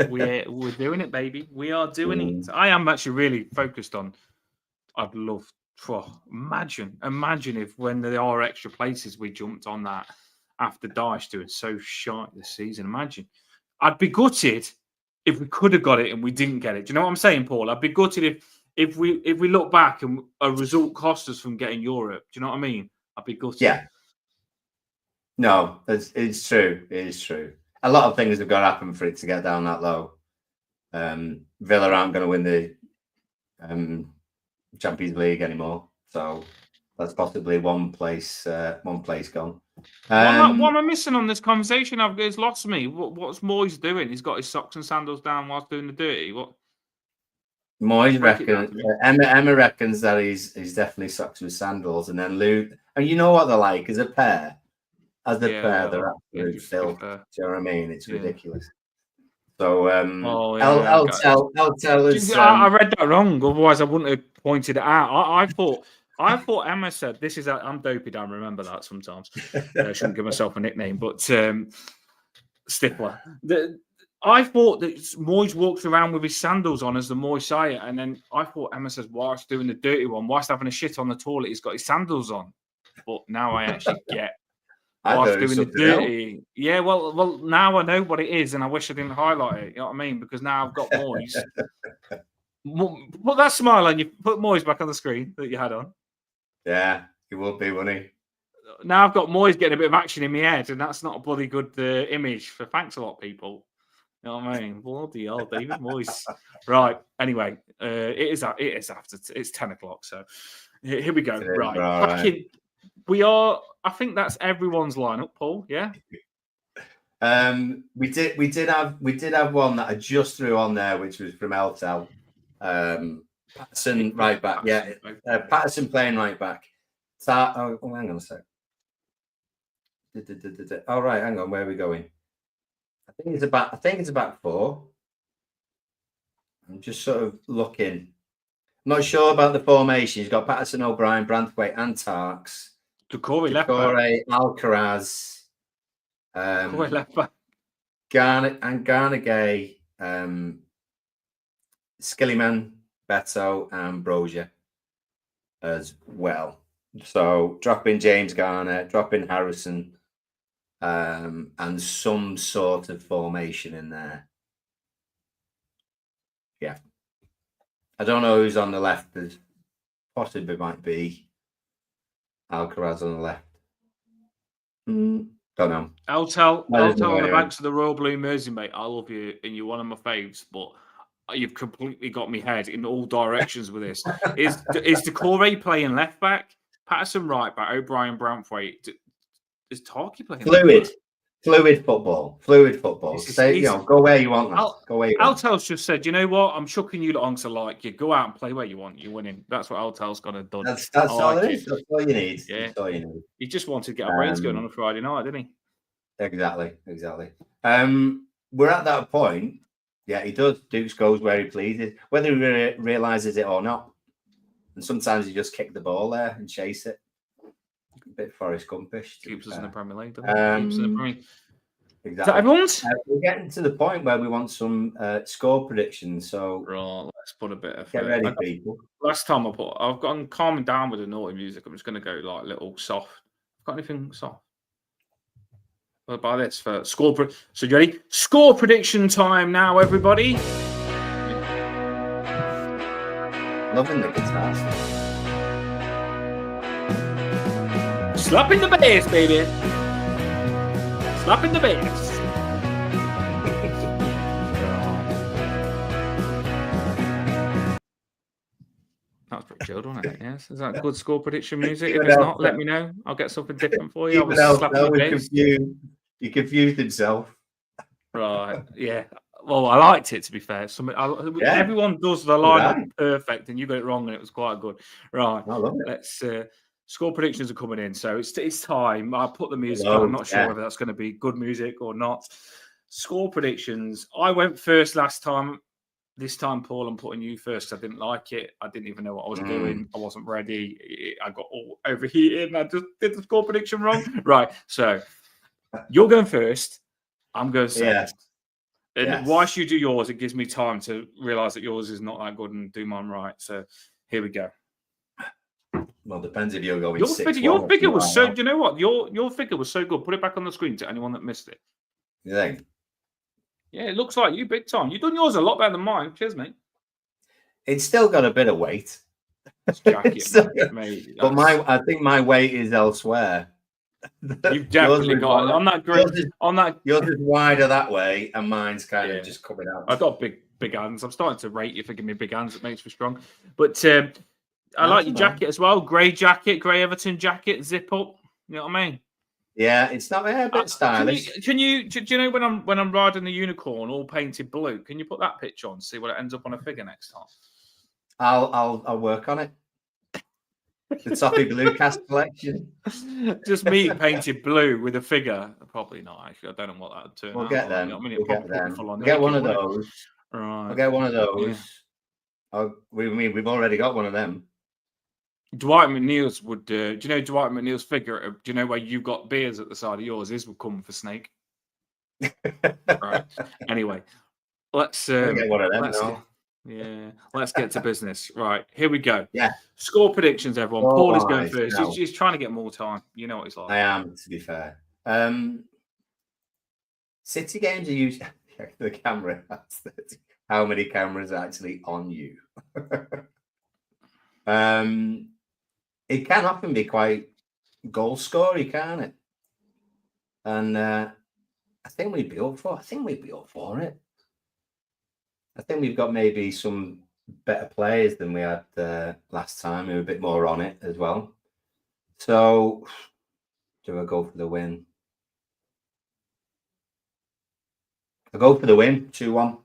We're doing it, baby. We are doing it. I am actually really focused on. I'd love to imagine if when there are extra places we jumped on that after Dyche doing so shite this season. Imagine. I'd be gutted if we could have got it and we didn't get it. Do you know what I'm saying, Paul? I'd be gutted if we look back and a result cost us from getting Europe. Do you know what I mean? I'd be gutted. Yeah. No, it's true. It is true. A lot of things have got to happen for it to get down that low. Villa aren't going to win the Champions League anymore, so that's possibly one place gone. What am I missing on this conversation? It's lost me. What's Moyes doing? He's got his socks and sandals down whilst doing the dirty. What? Moyes reckons Emma reckons that he's definitely socks with sandals, and then Luke. And you know what they're like as a pair. They're absolute filth. Do you know what I mean? It's ridiculous. So I'll tell us. I read that wrong. Otherwise, I wouldn't have pointed it out. I thought Emma said this is. I'm dopey. Dan, remember that sometimes. I shouldn't give myself a nickname, but Stippler. I thought that Moyes walks around with his sandals on as the Moyes say it, and then I thought Emma says, whilst doing the dirty one, whilst having a shit on the toilet, he's got his sandals on. But now I actually get. Whilst doing the dirty, else. Yeah. Well, now I know what it is, and I wish I didn't highlight it. You know what I mean? Because now I've got Moyes. Put that smile on you. Put Moyes back on the screen that you had on. Yeah, he will be, won't he? Now I've got Moyes getting a bit of action in my head, and that's not a bloody good image for thanks a lot, people. You know what I mean? Bloody hell, David Moyes. Right. Anyway, it is after it's 10 o'clock. So here we go. Right. We are. I think that's everyone's lineup, Paul. Yeah. We did have one that I just threw on there, which was from Eltel. Patterson right back. Yeah. Patterson playing right back. Hang on a sec. All right, hang on. Where are we going? I think it's about 4. I'm just sort of looking. I'm not sure about the formation. He's got Patterson, O'Brien, Branthwaite, and Tarks. Decore left back. Alcaraz. Left back. Garnegay, Skillyman, Beto, and Brozier as well. So drop in James Garner, drop in Harrison, and some sort of formation in there. Yeah. I don't know who's on the left. There's possibly might be Alcaraz on the left. Don't know. Eltel on the banks of the Royal Blue Mersey, mate. I love you, and you're one of my faves, but you've completely got me head in all directions with this. Is Decore playing left back? Patterson right back? O'Brien, Branthwaite? Is Tarky playing? Fluid football. Go where you want. Go where you want. Altel's just said, you know what? I'm chucking you along to like you. Go out and play where you want. You're winning. That's what Altel's got to do. That's all it is. That's all you need. Yeah. That's all you need. He just wanted to get our brains going on a Friday night, didn't he? Exactly. We're at that point. Yeah, he does. Dukes goes where he pleases, whether he realizes it or not. And sometimes he just kick the ball there and chase it. A bit Forrest Gumpish. Keeps us in the Premier League, doesn't it? Keeps us in the Premier League. Exactly. Is that everyone's? We're getting to the point where we want some score predictions. So right, let's put a bit of get ready, people. Last time I've gone calming down with the naughty music. I'm just going to go like little soft. Got anything soft? What about this for score? So you ready? Score prediction time now, everybody. Loving the guitar. Slapping the bass, baby. Slapping the bass. That was pretty chilled, wasn't it? Yes. Is that good score prediction music? If it's not, let me know. I'll get something different for you. He confused himself. Right. Yeah. Well, I liked it, to be fair. Everyone does the lineup perfect, and you got it wrong, and it was quite good. Right. I love it. Let's score predictions are coming in, so it's time. I put the music on. I'm not sure whether that's going to be good music or not. Score predictions. I went first last time. This time, Paul, I'm putting you first. I didn't like it. I didn't even know what I was doing. I wasn't ready. I got all overheated, and I just did the score prediction wrong. Right. So you're going first. I'm going second. And whilst you do yours, it gives me time to realise that yours is not that good and do mine right. So here we go. Well, depends if you're going Your 6-1 figure, your or figure something was like so. that. Do you know what? Your figure was so good. Put it back on the screen to anyone that missed it. You think? Yeah, it looks like you big time. You've done yours a lot better than mine. Cheers, mate. It's still got a bit of weight. It's jacket, mate. But I think my weight is elsewhere. You've definitely got it. On that great. Yours is wider that way, and mine's kind of just coming out. I've got big hands. I'm starting to rate you for giving me big hands. It makes me strong. But I like your jacket as well. Grey jacket, grey Everton jacket, zip up. You know what I mean? Yeah, it's not a bit stylish. Do you know when I'm riding the unicorn all painted blue? Can you put that picture on? See what it ends up on a figure next time. I'll work on it. The Toffee Blue cast collection. Just me painted blue with a figure. Probably not. Actually, I don't know what that would turn out. We'll get them. We'll get them. We'll get one of those. Right. I'll get one of those. Yeah. We've already got one of them. Dwight McNeil's would. Do you know Dwight McNeil's figure? Do you know where you got beers at the side of yours? His would come for Snake. Right. Anyway, let's get one of them. Let's get to business. Right, here we go. Yeah. Score predictions, everyone. Paul is going first. No. He's trying to get more time. You know what it's like. I am, to be fair. City games are usually the camera. How many cameras are actually on you? It can often be quite goal scoring, can't it? And I think we'd be up for it. I think we've got maybe some better players than we had last time. We were a bit more on it as well. So, do I go for the win? I go for the win. 2-1.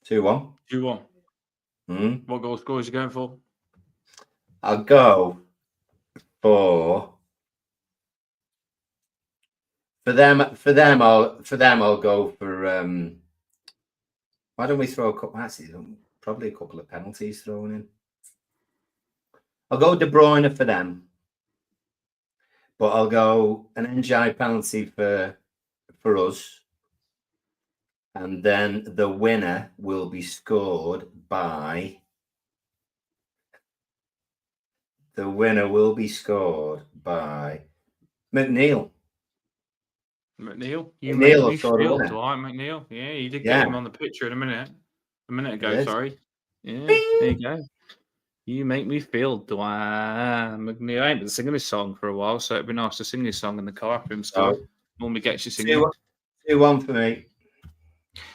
2-1. 2-1. What goal score is you going for? I'll go for them. I'll go for. Why don't we throw a couple? Actually, probably a couple of penalties thrown in. I'll go De Bruyne for them, but I'll go an NGI penalty for us, and then the winner will be scored by. The winner will be scored by McNeil. McNeil? You made me feel, Dwight McNeil. Yeah, you did get him on the picture in a minute ago, sorry. Yeah, there you go. You make me feel, Dwight McNeil. I ain't been singing this song for a while, so it'd be nice to sing this song in the car after him score. Normally gets you singing. 2-1 for me.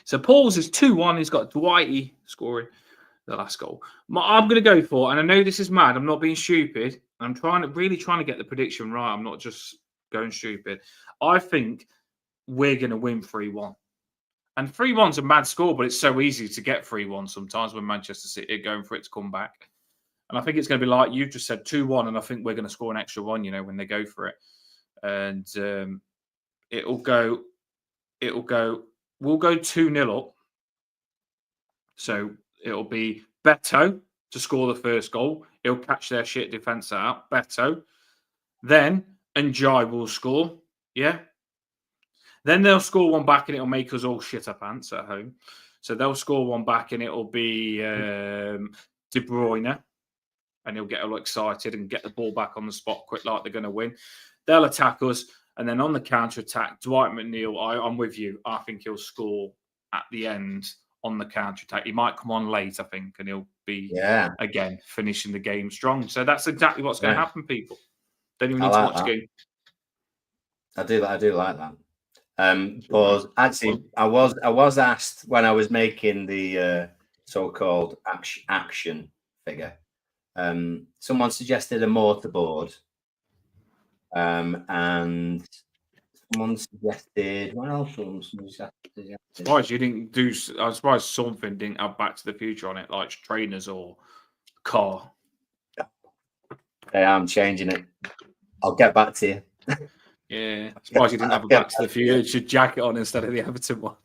So Paul's is 2-1. He's got Dwighty scoring the last goal. I'm going to go for, and I know this is mad, I'm not being stupid. I'm really trying to get the prediction right. I'm not just going stupid. I think we're going to win 3-1. And 3-1's a mad score, but it's so easy to get 3-1 sometimes when Manchester City are going for it to come back. And I think it's going to be like you've just said, 2-1, and I think we're going to score an extra one, when they go for it. And we'll go 2-0 up. So it'll be Beto to score the first goal. He'll catch their shit defence out. Beto. Then Njai will score. Yeah. Then they'll score one back and it'll make us all shit our pants at home. So they'll score one back and it'll be De Bruyne. And he'll get all excited and get the ball back on the spot quick like they're going to win. They'll attack us. And then on the counter-attack, Dwight McNeil, I'm with you. I think he'll score at the end on the counter-attack. He might come on late, I think, and he'll be, again, finishing the game strong. So that's exactly what's going to happen, people. Don't even need to watch the game. I do like that. But actually, I was asked when I was making the so-called action figure. Someone suggested a mortarboard, and someone suggested what else? Surprised you didn't do. I'm surprised something didn't have Back to the Future on it, like trainers or car. I'm changing it. I'll get back to you. Yeah, I'm surprised you didn't have a Back to the Future jacket on instead of the Everton one.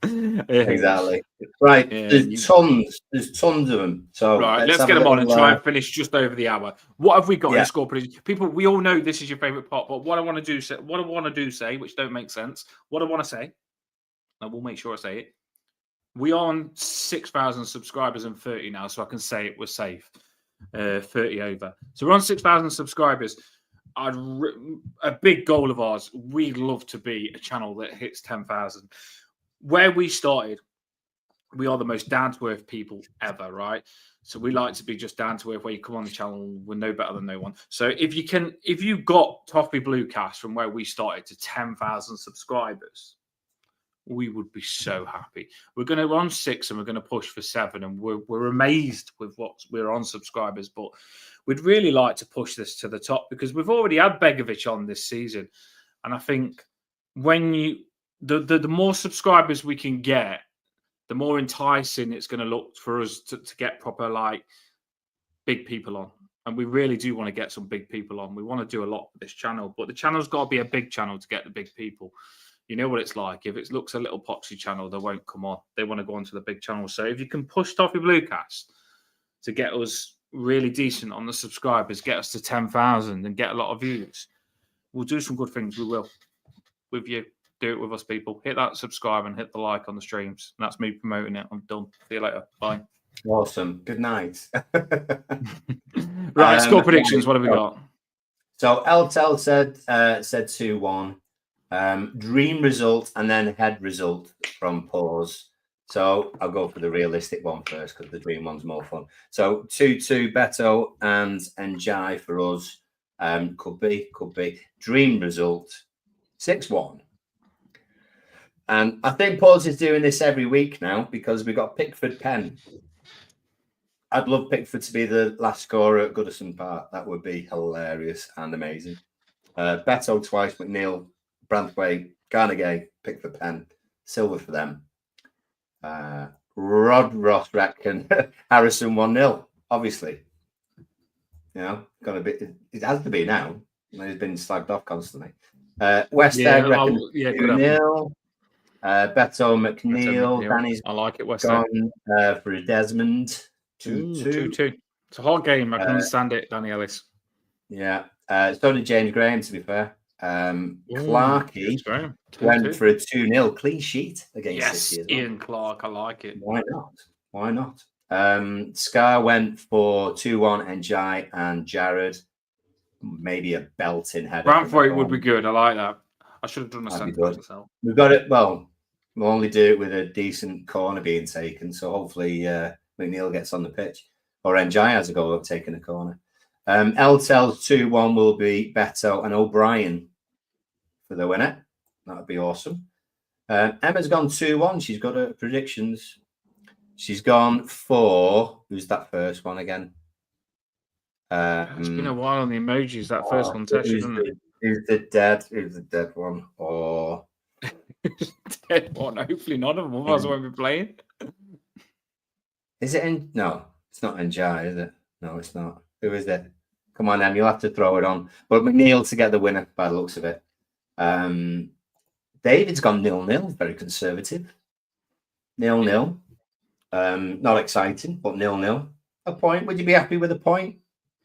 Exactly. Right. There's tons of them. So right, let's get them on and try and finish just over the hour. What have we got in score prediction? People, we all know this is your favourite part, but what I want to do say, which don't make sense, what I want to say, and we'll make sure I say it. We are on 6,000 subscribers and 30 now, so I can say it was safe. 30 over. So we're on 6,000 subscribers. A big goal of ours, we'd love to be a channel that hits 10,000. Where we started, we are the most down-to-earth people ever, right? So we like to be just down-to-earth, where you come on the channel, we're no better than no one. So if you got Toffee Bluecast from where we started to 10,000 subscribers, we would be so happy. We're on 6 and we're going to push for 7, and we're amazed with what we're on subscribers, but we'd really like to push this to the top, because we've already had Begovic on this season, and I think when the more subscribers we can get, the more enticing it's going to look for us to get proper, like, big people on. And we really do want to get some big people on. We want to do a lot with this channel, but the channel's got to be a big channel to get the big people. You know what it's like. If it looks a little poxy channel, they won't come on. They want to go onto the big channel. So if you can push Toffee Bluecast to get us really decent on the subscribers, get us to 10,000 and get a lot of views, we'll do some good things. We will. With you. Do it with us, people. Hit that subscribe and hit the like on the streams. And that's me promoting it. I'm done. See you later. Bye. Awesome. Good night. Right, score predictions. What have we got? So Eltel said 2-1. Dream result and then head result from Pause. So I'll go for the realistic one first, because the dream one's more fun. So 2-2 Beto and Njai for us. Could be. Dream result 6-1. And I think Pause is doing this every week now, because we got Pickford Penn. I'd love Pickford to be the last scorer at Goodison Park. That would be hilarious and amazing. Beto twice, McNeil, Branthwaite, Garnegay, Pickford Penn, silver for them. Rod Ross reckon Harrison 1-0, obviously. You know, it has to be now. He's been slagged off constantly. West Egg reckon 2-0. Beto McNeil. Danny's I like it. West Egg for a Desmond. 2-2. It's a hard game. I can understand it, Danny Ellis. Yeah. So did James Graham, to be fair. Clarkey went for a 2-0 clean sheet against City. Yes, Ian Clark. I like it. Why not? Scar went for 2-1 Njai and Jared. Maybe a belting header. Bramford would be good. I like that. I should have done a sentence myself. We've got it. Well, we'll only do it with a decent corner being taken. So hopefully McNeil gets on the pitch, or Njai has a go at taking a corner. Eltel's 2-1 will be Beto and O'Brien for the winner. That would be awesome. Emma's gone 2-1. She's got her predictions. She's gone for, who's that first one again? It's been a while on the emojis, that first one, Tesha, isn't it? Who's the dead one? Or dead one? Hopefully none of them. Otherwise, I won't be playing. Is it no, it's not Njai, is it? No, it's not. Who is it? Come on, Em, you'll have to throw it on. But McNeil to get the winner by the looks of it. David's gone 0-0, very conservative. 0-0. Not exciting, but 0-0. A point. Would you be happy with a point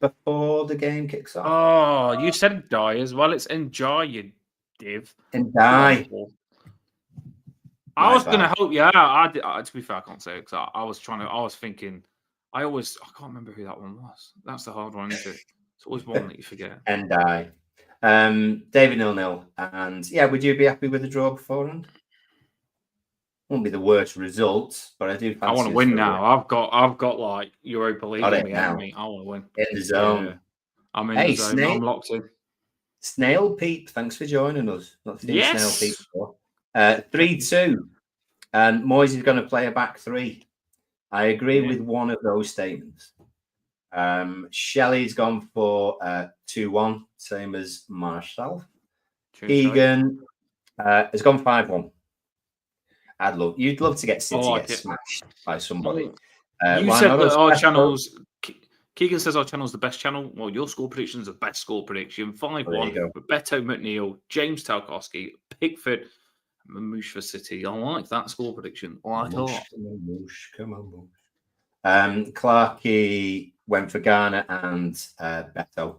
before the game kicks off? Oh, you said die as well. It's enjoy, you div. And die. I was going to help you out. To be fair, I can't say it, because I was thinking, I can't remember who that one was. That's the hard one, isn't it? It's always one that you forget. And die. David 0-0. And yeah, would you be happy with the draw beforehand? Won't be the worst result, but I do. I want to win now. I've got like Europa League on me. I want to win in the zone. Yeah. I'm in the zone. Snail, I'm locked in. Snail Peep, thanks for joining us. Not seen Snail Peep before. 3-2, and Moyes is going to play a back three. I agree with one of those statements. Shelley's gone for 2-1, same as Marshall. Egan has gone 5-1. You'd love to get City smashed by somebody. You said that our channels. Keegan says our channel's the best channel. Well, your score prediction is the best score prediction. 5-1 with Beto McNeil, James Tarkowski, Pickford, Mamouche for City. I like that score prediction. I like it. Come on, Clarkey went for Ghana and Beto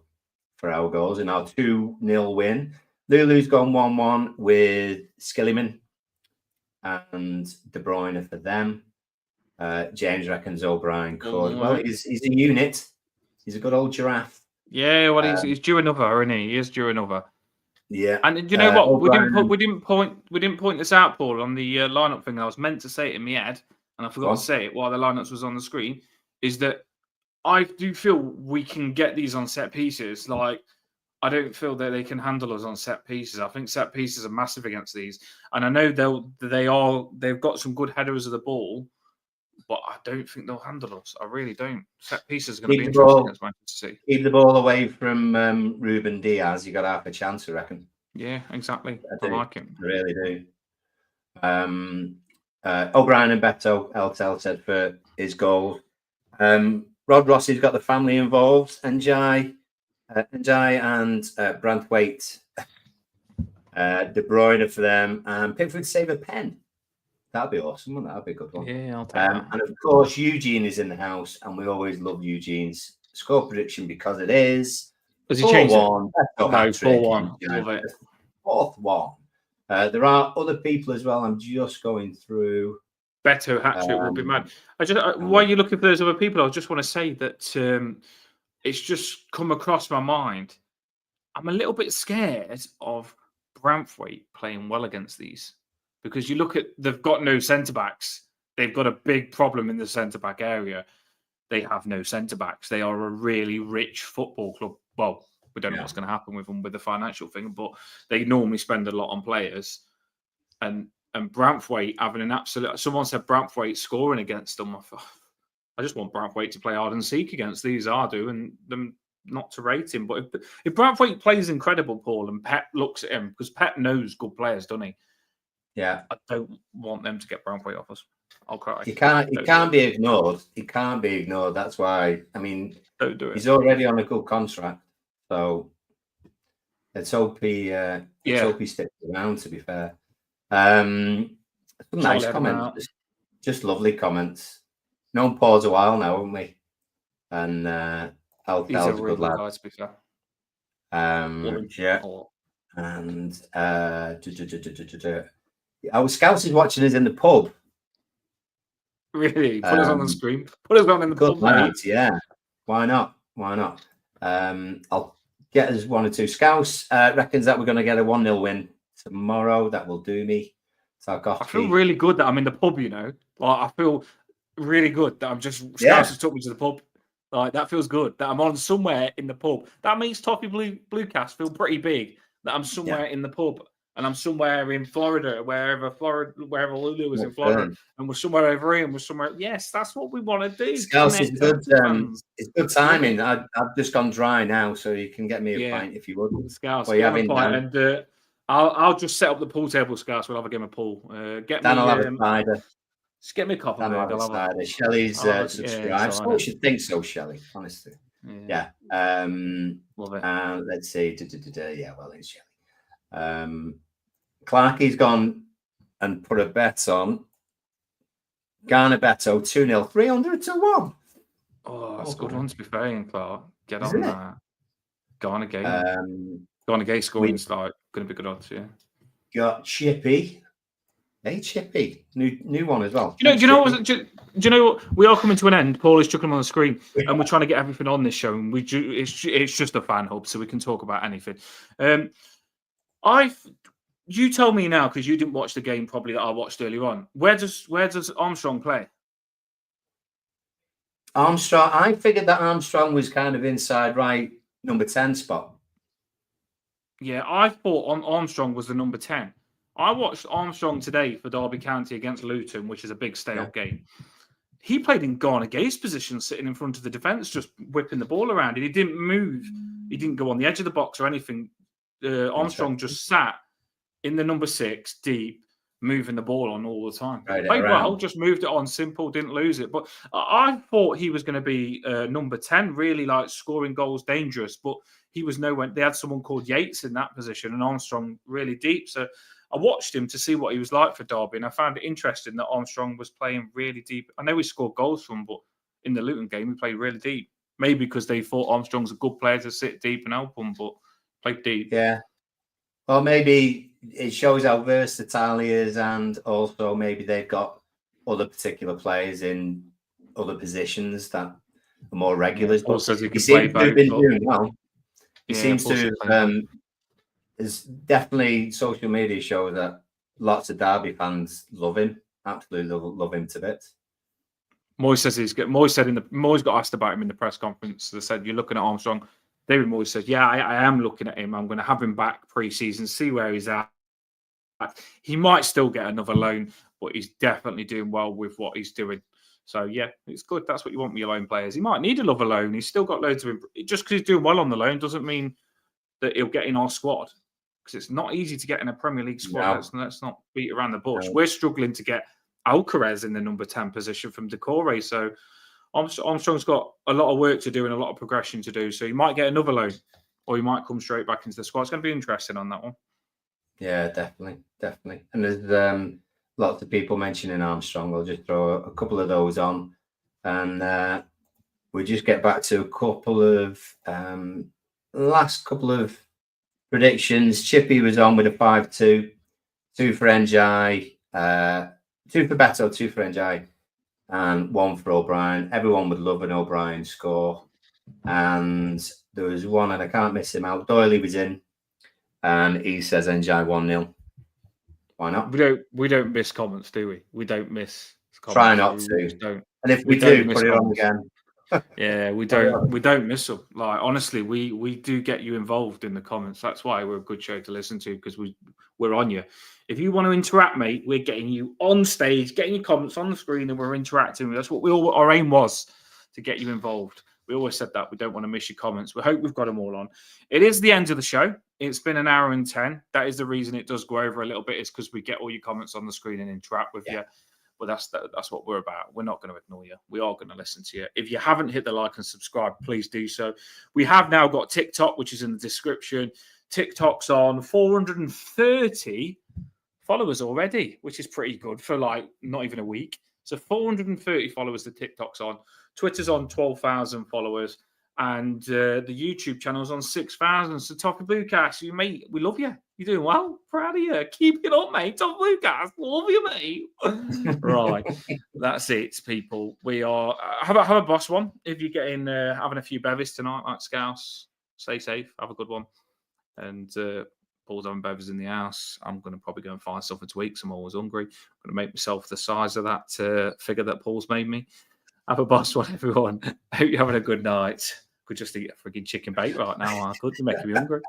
for our goals in our 2-0 win. Lulu's gone 1-1 with Skillyman and De Bruyne for them. James reckons O'Brien could. Well, he's a unit. He's a good old giraffe. Yeah, well, he's due another, isn't he? He is due another. Yeah. And do you know what? O'Brien We didn't point this out, Paul, on the lineup thing. I was meant to say it in my head, and I forgot to say it while the lineups was on the screen. Is that I do feel we can get these on set pieces. Like, I don't feel that they can handle us on set pieces. I think set pieces are massive against these, and I know they've got some good headers of the ball, but I don't think they'll handle us. I really don't. Set pieces are going to be interesting against Manchester City. Keep the ball away from Ruben Diaz. You got half a chance, I reckon. Yeah, exactly. I like him. I really do. O'Brien and Beto, LTL said for his goal. Rod Rossi's got the family involved. Njai and Branthwaite, De Bruyne for them, and Pickford save a pen. That'd be awesome, wouldn't that? That'd be a good one. Yeah, I'll take that. And of course, Eugene is in the house, and we always love Eugene's score prediction because it is. Has he changed it? 4-1. No, 4-1. Love it. 4th 1. There are other people as well. I'm just going through. Beto hat-trick would be mad. While you're looking for those other people, I just want to say that it's just come across my mind. I'm a little bit scared of Bramthwaite playing well against these. Because you look at, they've got no centre-backs. They've got a big problem in the centre-back area. They have no centre-backs. They are a really rich football club. Well, we don't know what's going to happen with them with the financial thing, but they normally spend a lot on players. And Bramthwaite having an absolute... Someone said Bramthwaite scoring against them. I just want Bramthwaite to play hide and seek against these Ardu and them not to rate him. But if Bramthwaite plays incredible, Paul, and Pep looks at him, because Pep knows good players, doesn't he? Yeah, I don't want them to get Bramthwaite off us. I'll cry. He can't be ignored. He can't be ignored. That's why. I mean, don't do it. He's already on a good contract, so let's hope he sticks around. To be fair, some nice comments, just lovely comments. Known Paul's a while now, haven't we? And he's a good lad. Guy, to be fair. Yeah, and our Scouts is watching us in the pub. Really? Put us on the screen. Put us on in the pub, mate. Yeah. Why not? I'll get us 1 or 2 Scouts. Reckons that we're going to get a 1-0 win tomorrow. That will do me. I feel really good that I'm in the pub, you know. Like, I feel really good that I'm just... Scouts has took me to the pub. Like, that feels good. That I'm on somewhere in the pub. That makes Toffee Bluecast feel pretty big. That I'm somewhere in the pub. And I'm somewhere in Florida, wherever Lulu was in Florida, and we're somewhere over here, and we're somewhere. Yes, that's what we want to do. Scouts is good. It's good timing. I've just gone dry now, so you can get me a pint if you would. Scouts, get me a pint, and I'll just set up the pool table. Scouts, we'll have a game of pool. I'll have a cider. Just get me a coffee. I'll have a cider. Shelley's subscribed. I should think so, Shelley. Honestly, yeah. Love it. Let's see. Yeah, well, it's Shelley. Clarkie's gone and put a bet on Garner Beto 2-0, 300 to 1. Oh, that's a good one to be fair, Clark. Get on that. Garner game. Garner game scoring start. Going to be good odds, yeah. Got Chippy. Hey, Chippy. New one as well. Do you know what? We are coming to an end. Paul is chucking them on the screen, and we're trying to get everything on this show. And it's just a fan hub, so we can talk about anything. You tell me now, because you didn't watch the game probably that I watched earlier on. Where does Armstrong play? Armstrong. I figured that Armstrong was kind of inside right number 10 spot. Yeah, I thought Armstrong was the number 10. I watched Armstrong today for Derby County against Luton, which is a big stay-up game. He played in Garner Gay's position, sitting in front of the defence, just whipping the ball around. And he didn't move. He didn't go on the edge of the box or anything. Armstrong just sat in the number 6, deep, moving the ball on all the time. Played well, just moved it on, simple, didn't lose it. But I thought he was going to be number 10, really like scoring goals, dangerous. But he was nowhere. They had someone called Yates in that position, and Armstrong really deep. So I watched him to see what he was like for Derby, and I found it interesting that Armstrong was playing really deep. I know he scored goals from, but in the Luton game, he played really deep. Maybe because they thought Armstrong's a good player to sit deep and help them, but played deep. Yeah. Well, maybe it shows how versatile he is, and also maybe they've got other particular players in other positions that more regulars. Paul But says he he can play seems to have both. been doing well. He Yeah, seems Paul to says have, play both. there's definitely social media show that lots of Derby fans love him, absolutely love him to bits. Moyes says Moyes got asked about him in the press conference. They said, "You're looking at Armstrong." David Moyes said, "Yeah, I am looking at him. I'm going to have him back pre-season, see where he's at. He might still get another loan, but he's definitely doing well with what he's doing." So yeah, it's good. That's what you want with your loan players. He might need another loan. He's still got loads of just because he's doing well on the loan doesn't mean that he'll get in our squad, because it's not easy to get in a Premier League squad. No. Let's not beat around the bush. No. We're struggling to get Alcaraz in the number 10 position from Decore. So Armstrong's got a lot of work to do and a lot of progression to do. So he might get another loan, or he might come straight back into the squad. It's going to be interesting on that one. Yeah, definitely. And there's lots of people mentioning Armstrong. I'll just throw a couple of those on, and we'll just get back to a couple of last couple of predictions. Chippy was on with a 5-2, 2 for NJ, 2 for Beto, 2 for NJ, and 1 for O'Brien. Everyone would love an O'Brien score, and there was one, and I can't miss him out. Doyley was in, and he says NJ 1-0. Why not? We don't miss comments, do we? We don't miss comments. Try not to. Don't. And if we do, put it on comments again. Yeah, we don't miss them. Like, honestly, we do get you involved in the comments. That's why we're a good show to listen to, because we're on you. If you want to interact, mate, we're getting you on stage, getting your comments on the screen, and we're interacting. That's what our aim was, to get you involved. We always said that we don't want to miss your comments. We hope we've got them all on. It is the end of the show. It's been an hour and 10. That is the reason it does go over a little bit, is because we get all your comments on the screen and interact with you. But that's what we're about. We're not going to ignore you. We are going to listen to you. If you haven't hit the like and subscribe, please do so. We have now got TikTok, which is in the description. TikTok's on 430 followers already, which is pretty good for like not even a week. So 430 followers the TikTok's on. Twitter's on 12,000 followers. And the YouTube channel's on 6,000. So Toffee Bluecast, you mate, we love you. You're doing well. Proud of you. Keep it up, mate. Toffee Bluecast, love you, mate. Right, that's it, people. We are. Have a boss one. If you're getting having a few bevies tonight, like Scouse, stay safe. Have a good one. And Paul's having bevies in the house. I'm going to probably go and find something to eat. I'm always hungry. I'm going to make myself the size of that figure that Paul's made me. Have a boss one, everyone. Hope you're having a good night. Could just eat a freaking chicken bake right now. I could. You're making me hungry.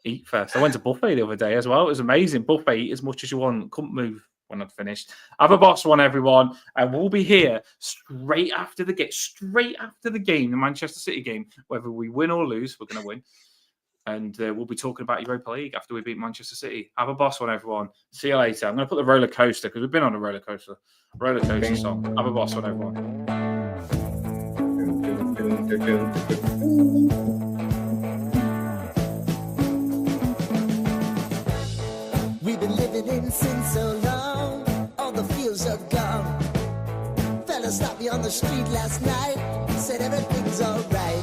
Eat first. I went to buffet the other day as well. It was amazing. Buffet, eat as much as you want. Couldn't move when I'd finished. Have a boss one, everyone. And we'll be here straight after the game, the Manchester City game. Whether we win or lose, we're going to win. And we'll be talking about Europa League after we beat Manchester City. Have a boss one, everyone. See you later. I'm going to put the roller coaster, because we've been on a roller coaster. Roller coaster song. Have a boss one, everyone. We've been living in sin so long, all the fields are gone. Fella stopped me on the street last night, said everything's alright.